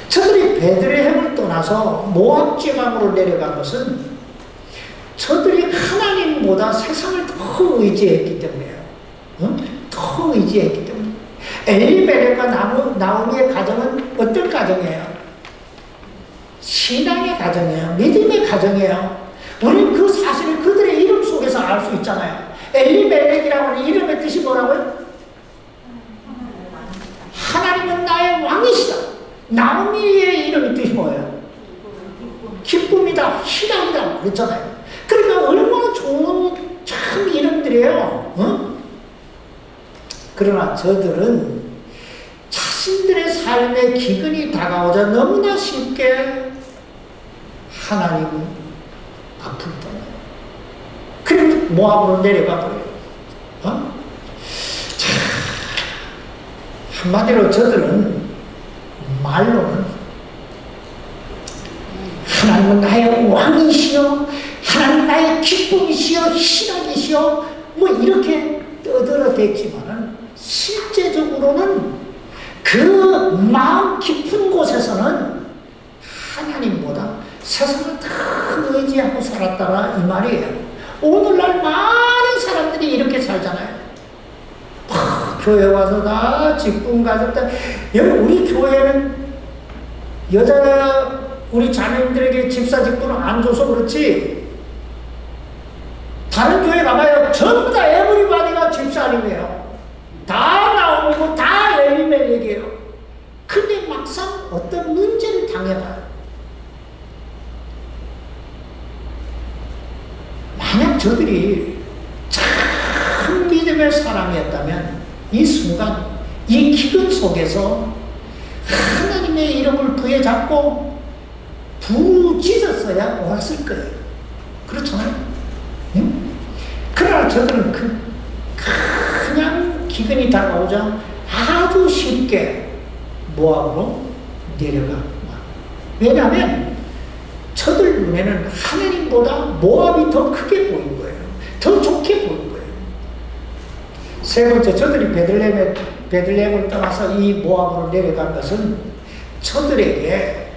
저들이 베들레헴을 떠나서 모압 지방으로 내려간 것은 저들이 하나님보다 세상을 더 의지했기 때문이에요. 더 의지했기 때문에. 엘리멜렉과 나오미의 가정은 어떤 가정이에요? 신앙의 가정이에요. 믿음의 가정이에요. 우리는 그 사실을 그들의 이름 속에서 알 수 있잖아요. 엘리멜렉이라고 하는 이름의 뜻이 뭐라고요? 하나님은 나의 왕이시다. 나오미의 이름의 뜻이 뭐예요? 기쁨이다, 희락이다 그랬잖아요. 그러니까 얼마나 좋은 참 이름들이에요. 그러나 저들은 자신들의 삶에 기근이 다가오자 너무나 쉽게 하나님 앞을 떠나요. 그리고 모압으로 내려가 버려요. 자, 한마디로 저들은 말로는 하나님은 나의 왕이시여, 하나님 나의 기쁨이시여, 신학이시여, 뭐 이렇게 떠들어댔지만은 실제적으로는 그 마음 깊은 곳에서는 하나님보다 세상을 다 의지하고 살았다라 이 말이에요. 오늘날 많은 사람들이 이렇게 살잖아요. 교회 와서 다 직분 가졌다. 우리 교회는 여자 우리 자매들에게 집사 직분을 안 줘서 그렇지, 다른 교회 가봐요. 전부 다 에브리바디가 집사님이에요. 다 나오고 다 엘리멜렉이에요. 근데 막상 어떤 문제를 당해봐요. 만약 저들이 참 믿음의 사람이었다면 이 순간 이 기근 속에서 하나님의 이름을 부여잡고 부짖었어야 왔을 거예요. 그렇잖아요. 응? 그러나 저들은 그냥 기근이 다가오자 아주 쉽게 모압으로 내려가. 왜냐하면 저들 눈에는 하나님보다 모압이 더 크게 보인 거예요. 더 좋게 보인 거예요. 세 번째, 저들이 베들레헴을 떠나서 이 모압으로 내려간 것은 저들에게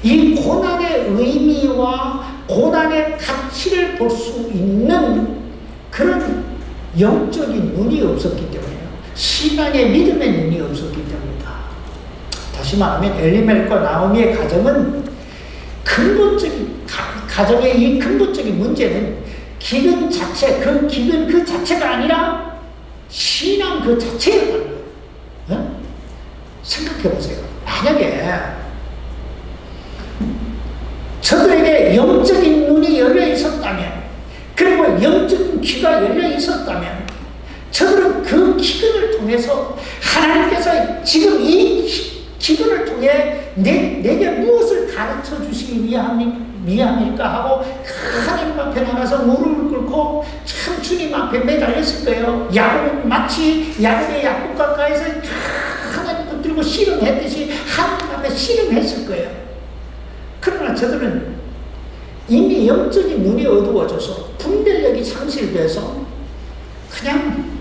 이 고난의 의미와 고난의 가치를 볼 수 있는 그런 영적인 눈이 없었기 때문이에요. 신앙의 믿음의 눈이 없었기 때문이다. 다시 말하면 엘리멜렉과 나오미의 가정은 가정의 이 근본적인 문제는 기근 자체, 그 기근 그 자체가 아니라 신앙 그 자체였다는 거예요. 어? 생각해 보세요. 만약에 저들에게 영적인 눈이 열려 있었다면, 그리고 영적인 귀가 열려 있었다면, 저들은 그 기근을 통해서 하나님께서 지금 이 기근을 통해 내게 무엇을 가르쳐 주시기 위함일까 하고 하나님 앞에 나가서 무릎을 꿇고 참 주님 앞에 매달렸을 거예요. 마치 야곱의 약국 가까이서 하나님 붙들고 씨름했듯이 하나님 앞에 씨름했을 거예요. 그러나 저들은 이미 영적인 눈이 어두워져서 분별력이 상실돼서 그냥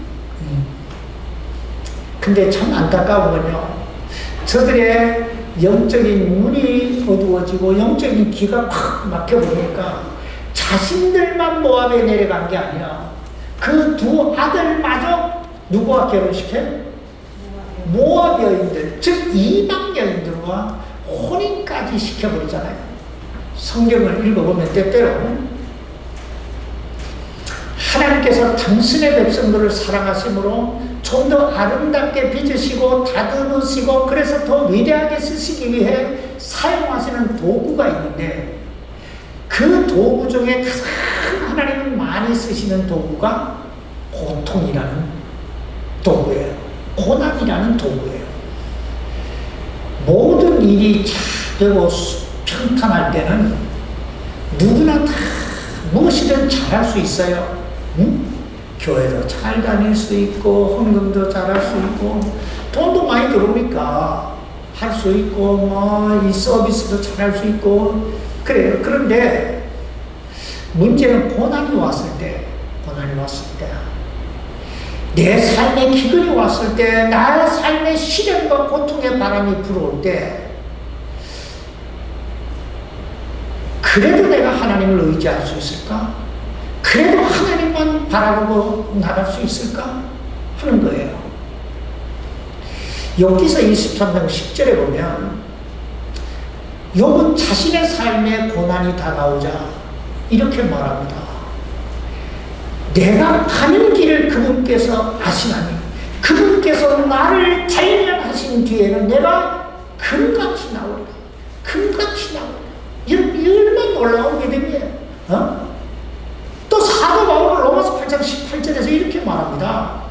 근데 참 안타까운 건요, 저들의 영적인 눈이 어두워지고 영적인 귀가 팍 막혀버리니까 자신들만 모압에 내려간 게 아니라 그 두 아들마저 누구와 결혼시켜요? 모압 여인들, 즉 이방 여인들과 혼인까지 시켜버리잖아요. 성경을 읽어보면 때때로 하나님께서 당신의 백성들을 사랑하심으로 좀 더 아름답게 빚으시고 다듬으시고 그래서 더 위대하게 쓰시기 위해 사용하시는 도구가 있는데, 그 도구 중에 가장 하나님은 많이 쓰시는 도구가 고통이라는 도구예요. 고난이라는 도구예요. 모든 일이 잘 되고 평탄할 때는 누구나 다 무엇이든 잘할 수 있어요. 응? 교회도 잘 다닐 수 있고 헌금도 잘할 수 있고 돈도 많이 들어오니까 할 수 있고 뭐 이 서비스도 잘할 수 있고 그래요. 그런데 문제는 고난이 왔을 때, 내 삶에 기근이 왔을 때, 나의 삶에 시련과 고통의 바람이 불어올 때, 그래도 내가 하나님을 의지할 수 있을까? 그래도 하나님만 바라보고 나갈 수 있을까? 하는 거예요. 욥기서 23장 10절에 보면 욥은 자신의 삶에 고난이 다가오자 이렇게 말합니다. 내가 가는 길을 그분께서 아시나니 그분께서 나를 단련하신 뒤에는 내가 금같이 나오리라. 금같이 나오리라. 이 얼마나 놀라운 믿음이에요. 또 사도 바울은 로마서 8장 18절에서 이렇게 말합니다.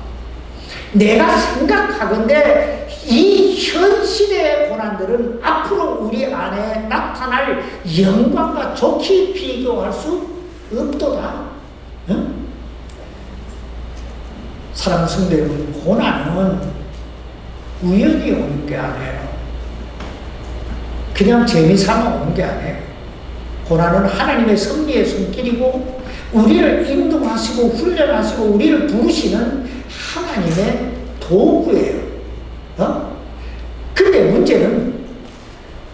내가 생각하건대 이 현 시대의 고난들은 앞으로 우리 안에 나타날 영광과 좋게 비교할 수 없도다. 응? 사랑하는 성도 여러분, 고난은 우연히 오는 게 아니에요. 그냥 재미삼아 오는 게 아니에요. 고난은 하나님의 섭리의 손길이고 우리를 인도하시고 훈련하시고 우리를 부르시는 하나님의 도구예요. 근데 문제는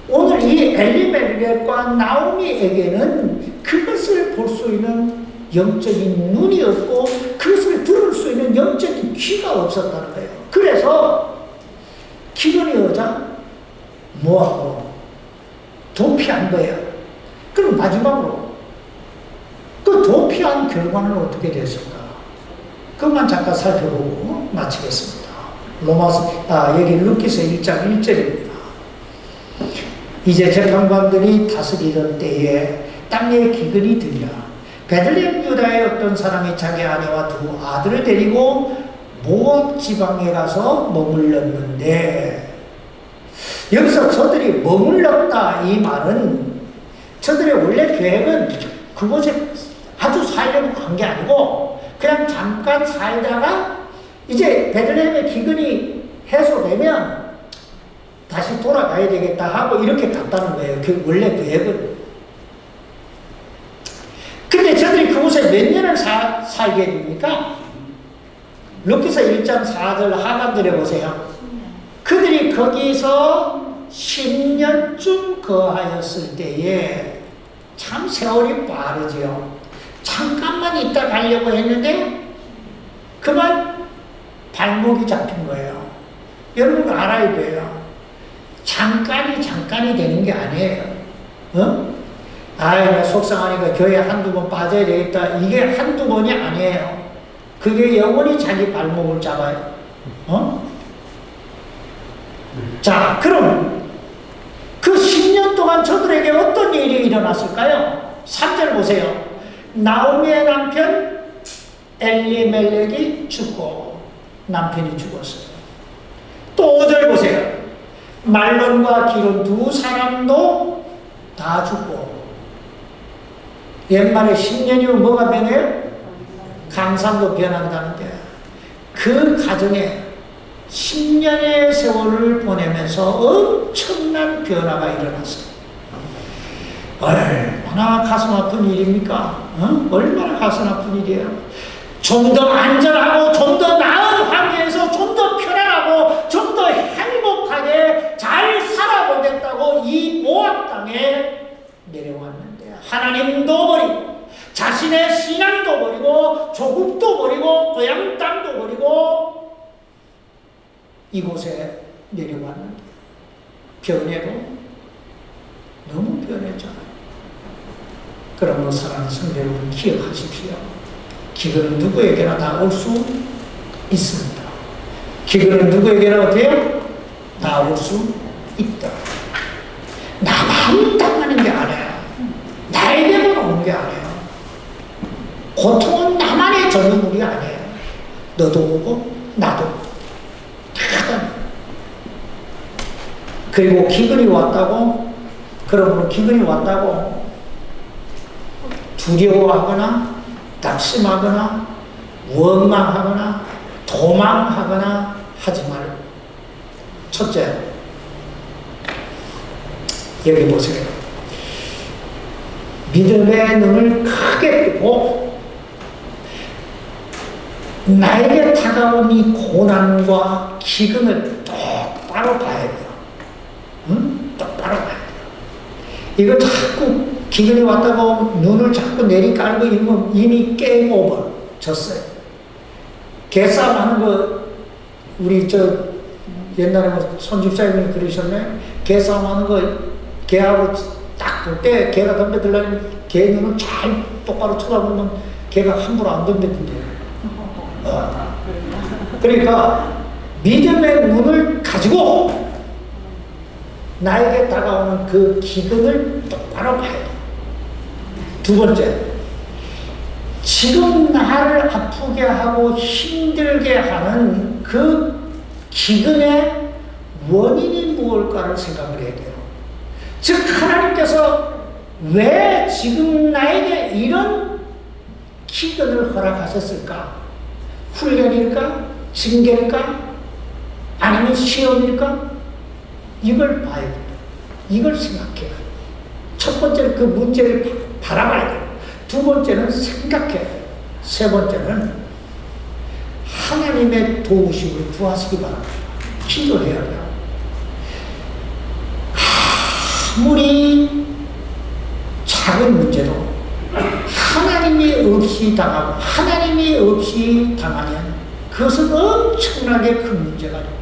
오늘 이 엘리멜렉과 나오미에게는 그것을 볼 수 있는 영적인 눈이 없고 그것을 들을 수 있는 영적인 귀가 없었다는 거예요. 그래서 기근이 오자 뭐하고 도피한 거예요. 그럼 마지막으로 그 도피한 결과는 어떻게 됐을까? 그것만 잠깐 살펴보고 마치겠습니다. 여기 루키서 1장 1절입니다. 이제 재판관들이 다스리던 때에 땅에 기근이 들려 베들레헴 유다의 어떤 사람이 자기 아내와 두 아들을 데리고 모압 지방에 가서 머물렀는데, 여기서 저들이 머물렀다 이 말은 저들의 원래 계획은 그곳에 아주 살려고 간 게 아니고 그냥 잠깐 살다가 이제 베들레헴의 기근이 해소되면 다시 돌아가야 되겠다 하고 이렇게 갔다는 거예요. 그 원래 계획은. 근데 저들이 그곳에 몇 년을 살게 됩니까? 루키서 1장 4절 하반절에 보세요. 그들이 거기서 10년쯤 거하였을 때에, 참 세월이 빠르지요. 잠깐만 있다 가려고 했는데 그만 발목이 잡힌 거예요. 여러분 알아야 돼요. 잠깐이 되는 게 아니에요. 나 속상하니까 교회 한두 번 빠져야 되겠다. 이게 한두 번이 아니에요. 그게 영원히 자기 발목을 잡아요. 자, 그럼 그 10년 동안 저들에게 어떤 일이 일어났을까요? 3절 보세요. 나오미의 남편 엘리멜렉이 죽고 남편이 죽었어요. 또 5절 보세요. 말론과 기론 두 사람도 다 죽고, 옛말에 10년이면 뭐가 변해요? 강산도 변한다는데, 그 가정에 10년의 세월을 보내면서 엄청난 변화가 일어났어요. 얼마나 가슴 아픈 일입니까? 얼마나 가슴 아픈 일이에요. 좀 더 안전하고 좀 더 나은 환경에서 좀 더 편안하고 좀 더 행복하게 잘 살아보겠다고 이 모압 땅에 내려왔는데 하나님도 버리고 자신의 신앙도 버리고 조국도 버리고 고향 땅도 버리고 이곳에 내려왔는데 변해도 너무 변했잖아요. 그러므로 사랑하는 성도 여러분, 기억하십시오. 기근은 누구에게나 다 올 수 있습니다. 기근은 누구에게나 어때요? 다 올 수 있다. 나만 당하는 게 아니에요. 나에게만 오는 게 아니에요. 고통은 나만의 전유물이 아니에요. 너도 오고 나도 다. 그리고 기근이 왔다고, 그러므로 기근이 왔다고 두려워하거나 낙심하거나 원망하거나 도망하거나 하지 말고, 첫째, 여기 보세요. 믿음의 눈을 크게 뜨고 나에게 다가온 이 고난과 기근을 똑바로 봐야 돼요. 똑바로 봐야 돼요. 이거 자꾸 기근이 왔다고 눈을 자꾸 내리깔고 있으면 이미 게임 오버 졌어요. 개싸움 하는 거, 우리 옛날에 손집사님이 그러셨네. 개싸움 하는 거, 개하고 딱 볼 때 개가 덤벼들려면 개 눈을 잘 똑바로 쳐다보면 개가 함부로 안 덤벼든대요. 그러니까 믿음의 눈을 가지고 나에게 다가오는 그 기근을 똑바로 봐야 돼. 두 번째, 지금 나를 아프게 하고 힘들게 하는 그 기근의 원인이 무엇일까를 생각을 해야 돼요. 즉 하나님께서 왜 지금 나에게 이런 기근을 허락하셨을까? 훈련일까? 징계일까? 아니면 시험일까? 이걸 봐야 돼요. 이걸 생각해요. 첫 번째는 그 문제를 바라봐야 돼요. 두 번째는 생각해야 돼요. 세 번째는 하나님의 도우심을 구하시기 바랍니다. 기도해야 돼요. 아무리 작은 문제도 하나님이 없이 당하고 하나님이 없이 당하면 그것은 엄청나게 큰 문제가 돼요.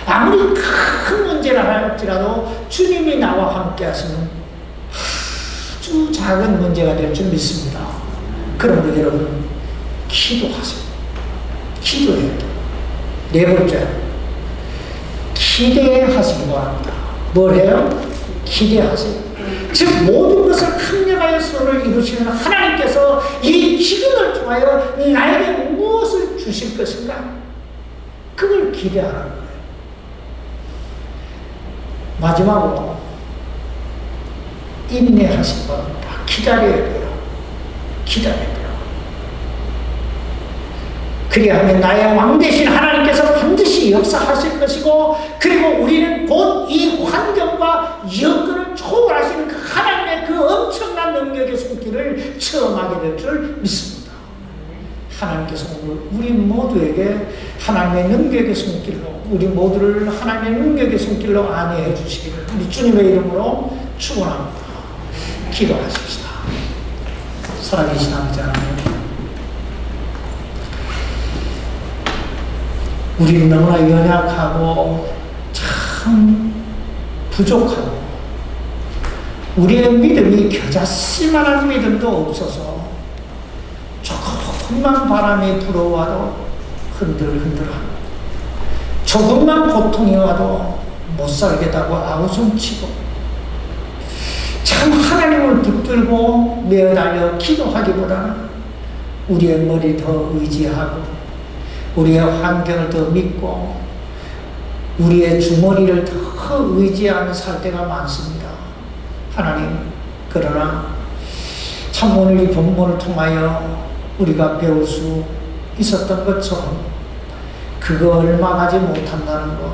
아무리 큰 문제라 할지라도 주님이 나와 함께 하시면 아주 작은 문제가 될 줄 믿습니다. 그런데 여러분 기도하세요. 기도해야 돼요. 네 번째, 기대하시기 바랍니다. 뭘 해요? 기대하세요. 즉 모든 것을 합력하여 선을 이루시는 하나님께서 이 기근을 통하여 나에게 무엇을 주실 것인가? 그걸 기대하라는 거예요. 마지막으로 인내하시기 바랍니다. 기다려야 돼요. 기다려야 돼요. 그리하면 나의 왕 되신 하나님께서 반드시 역사하실 것이고, 그리고 우리는 곧 이 환경과 여건을 초월하시는 그 하나님의 그 엄청난 능력의 손길을 체험하게 될 줄 믿습니다. 하나님께서 오늘 우리 모두에게 하나님의 능력의 손길로, 우리 모두를 하나님의 능력의 손길로 안위해 주시기를 우리 주님의 이름으로 축원합니다. 기도하십시다. 살아계신 아버지 하나님, 우리는 너무나 연약하고 참 부족하고 우리의 믿음이 겨자씨만한 믿음도 없어서 조금만 바람이 불어와도 흔들흔들하고 조금만 고통이 와도 못 살겠다고 아우성치고 참 하나님을 붙들고 매어달려 기도하기보다는 우리의 머리 더 의지하고 우리의 환경을 더 믿고 우리의 주머니를 더 의지하며 살 때가 많습니다. 하나님, 그러나 참 오늘 이 본문을 통하여 우리가 배울 수 있었던 것처럼 그거 얼마 가지 못한다는 것,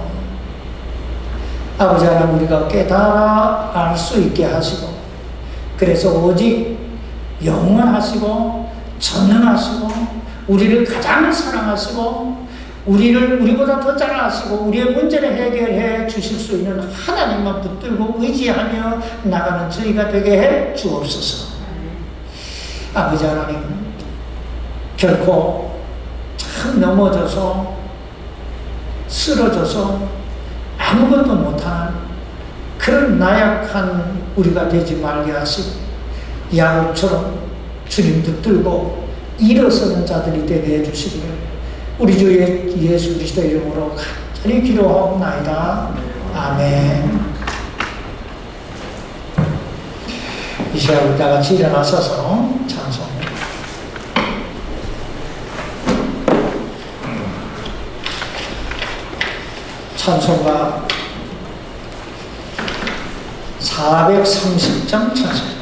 아버지 하나님 우리가 깨달아 알 수 있게 하시고, 그래서 오직 영원하시고 전능하시고 우리를 가장 사랑하시고 우리를 우리보다 더 잘 아시고 우리의 문제를 해결해 주실 수 있는 하나님만 붙들고 의지하며 나가는 저희가 되게 해 주옵소서. 아버지 하나님, 결코 참 넘어져서 쓰러져서 아무것도 못하는 그런 나약한 우리가 되지 말게 하시고 야곱처럼 주님 붙들고 일어서는 자들이 되게 해주시기를 우리 주 예수 그리스도 이름으로 간절히 기도하옵나이다. 아멘. 이 시간 우리 다 같이 일어나셔서 찬송가 430장 찬송입니다.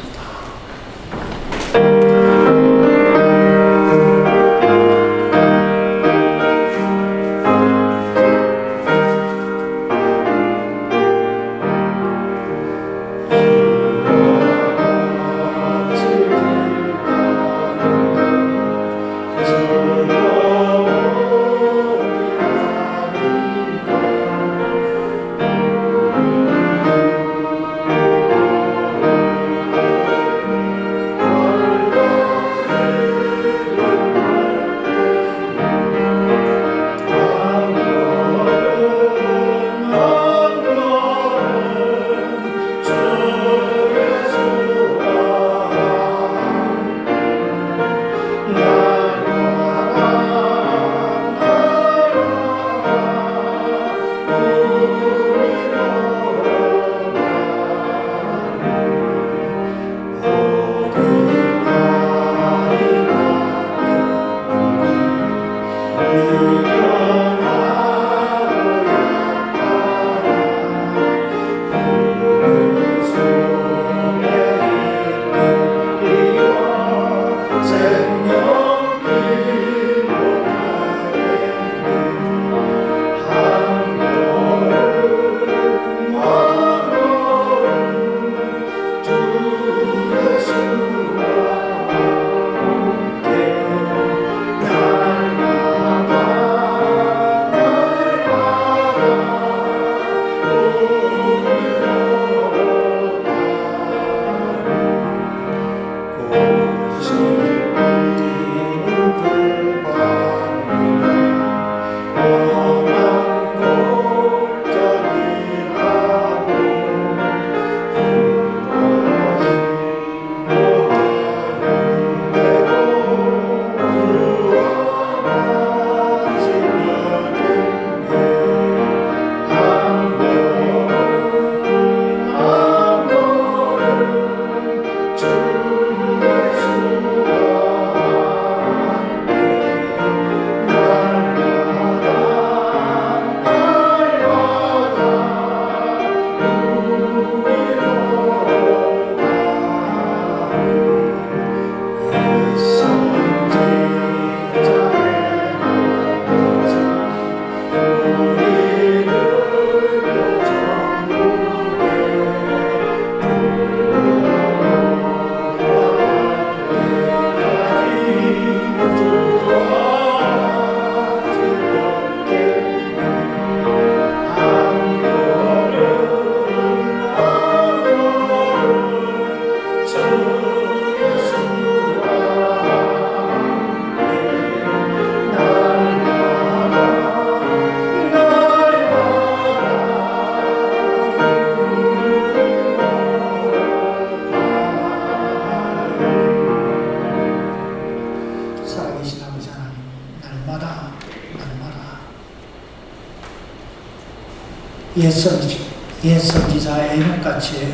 옛 선지자 에녹같이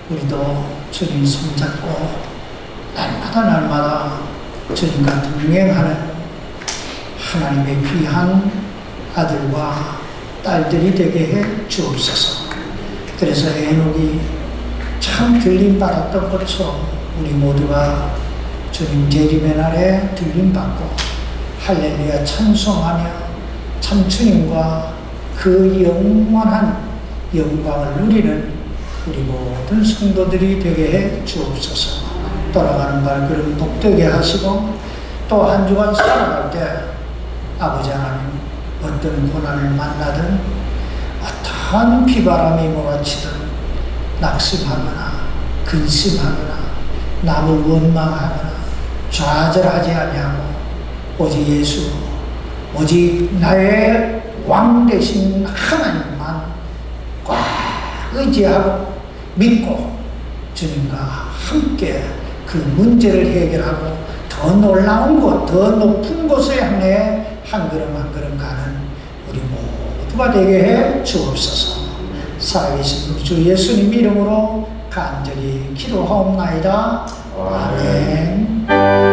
우리도 주님 손잡고 날마다 주님과 동행하는 하나님의 귀한 아들과 딸들이 되게 해 주옵소서. 그래서 에녹이 참 들림받았던 것처럼 우리 모두가 주님 재림의 날에 들림받고 할렐루야 찬송하며 참 주님과 그 영원한 영광을 누리는 우리 모든 성도들이 되게 해 주옵소서. 돌아가는 발걸음 복되게 하시고 또 한 주간 살아갈 때 아버지 하나님 어떤 고난을 만나든 어떠한 비바람이 몰아치든 낙심하거나 근심하거나 남을 원망하거나 좌절하지 아니하고 오직 예수, 오직 나의 왕 되신 하나님만 꽉 의지하고 믿고 주님과 함께 그 문제를 해결하고 더 놀라운 곳, 더 높은 곳을 향해 한 걸음 한 걸음 가는 우리 모두가 되게 해 주옵소서. 살아계신 우리 주 예수님 이름으로 간절히 기도하옵나이다. 아멘.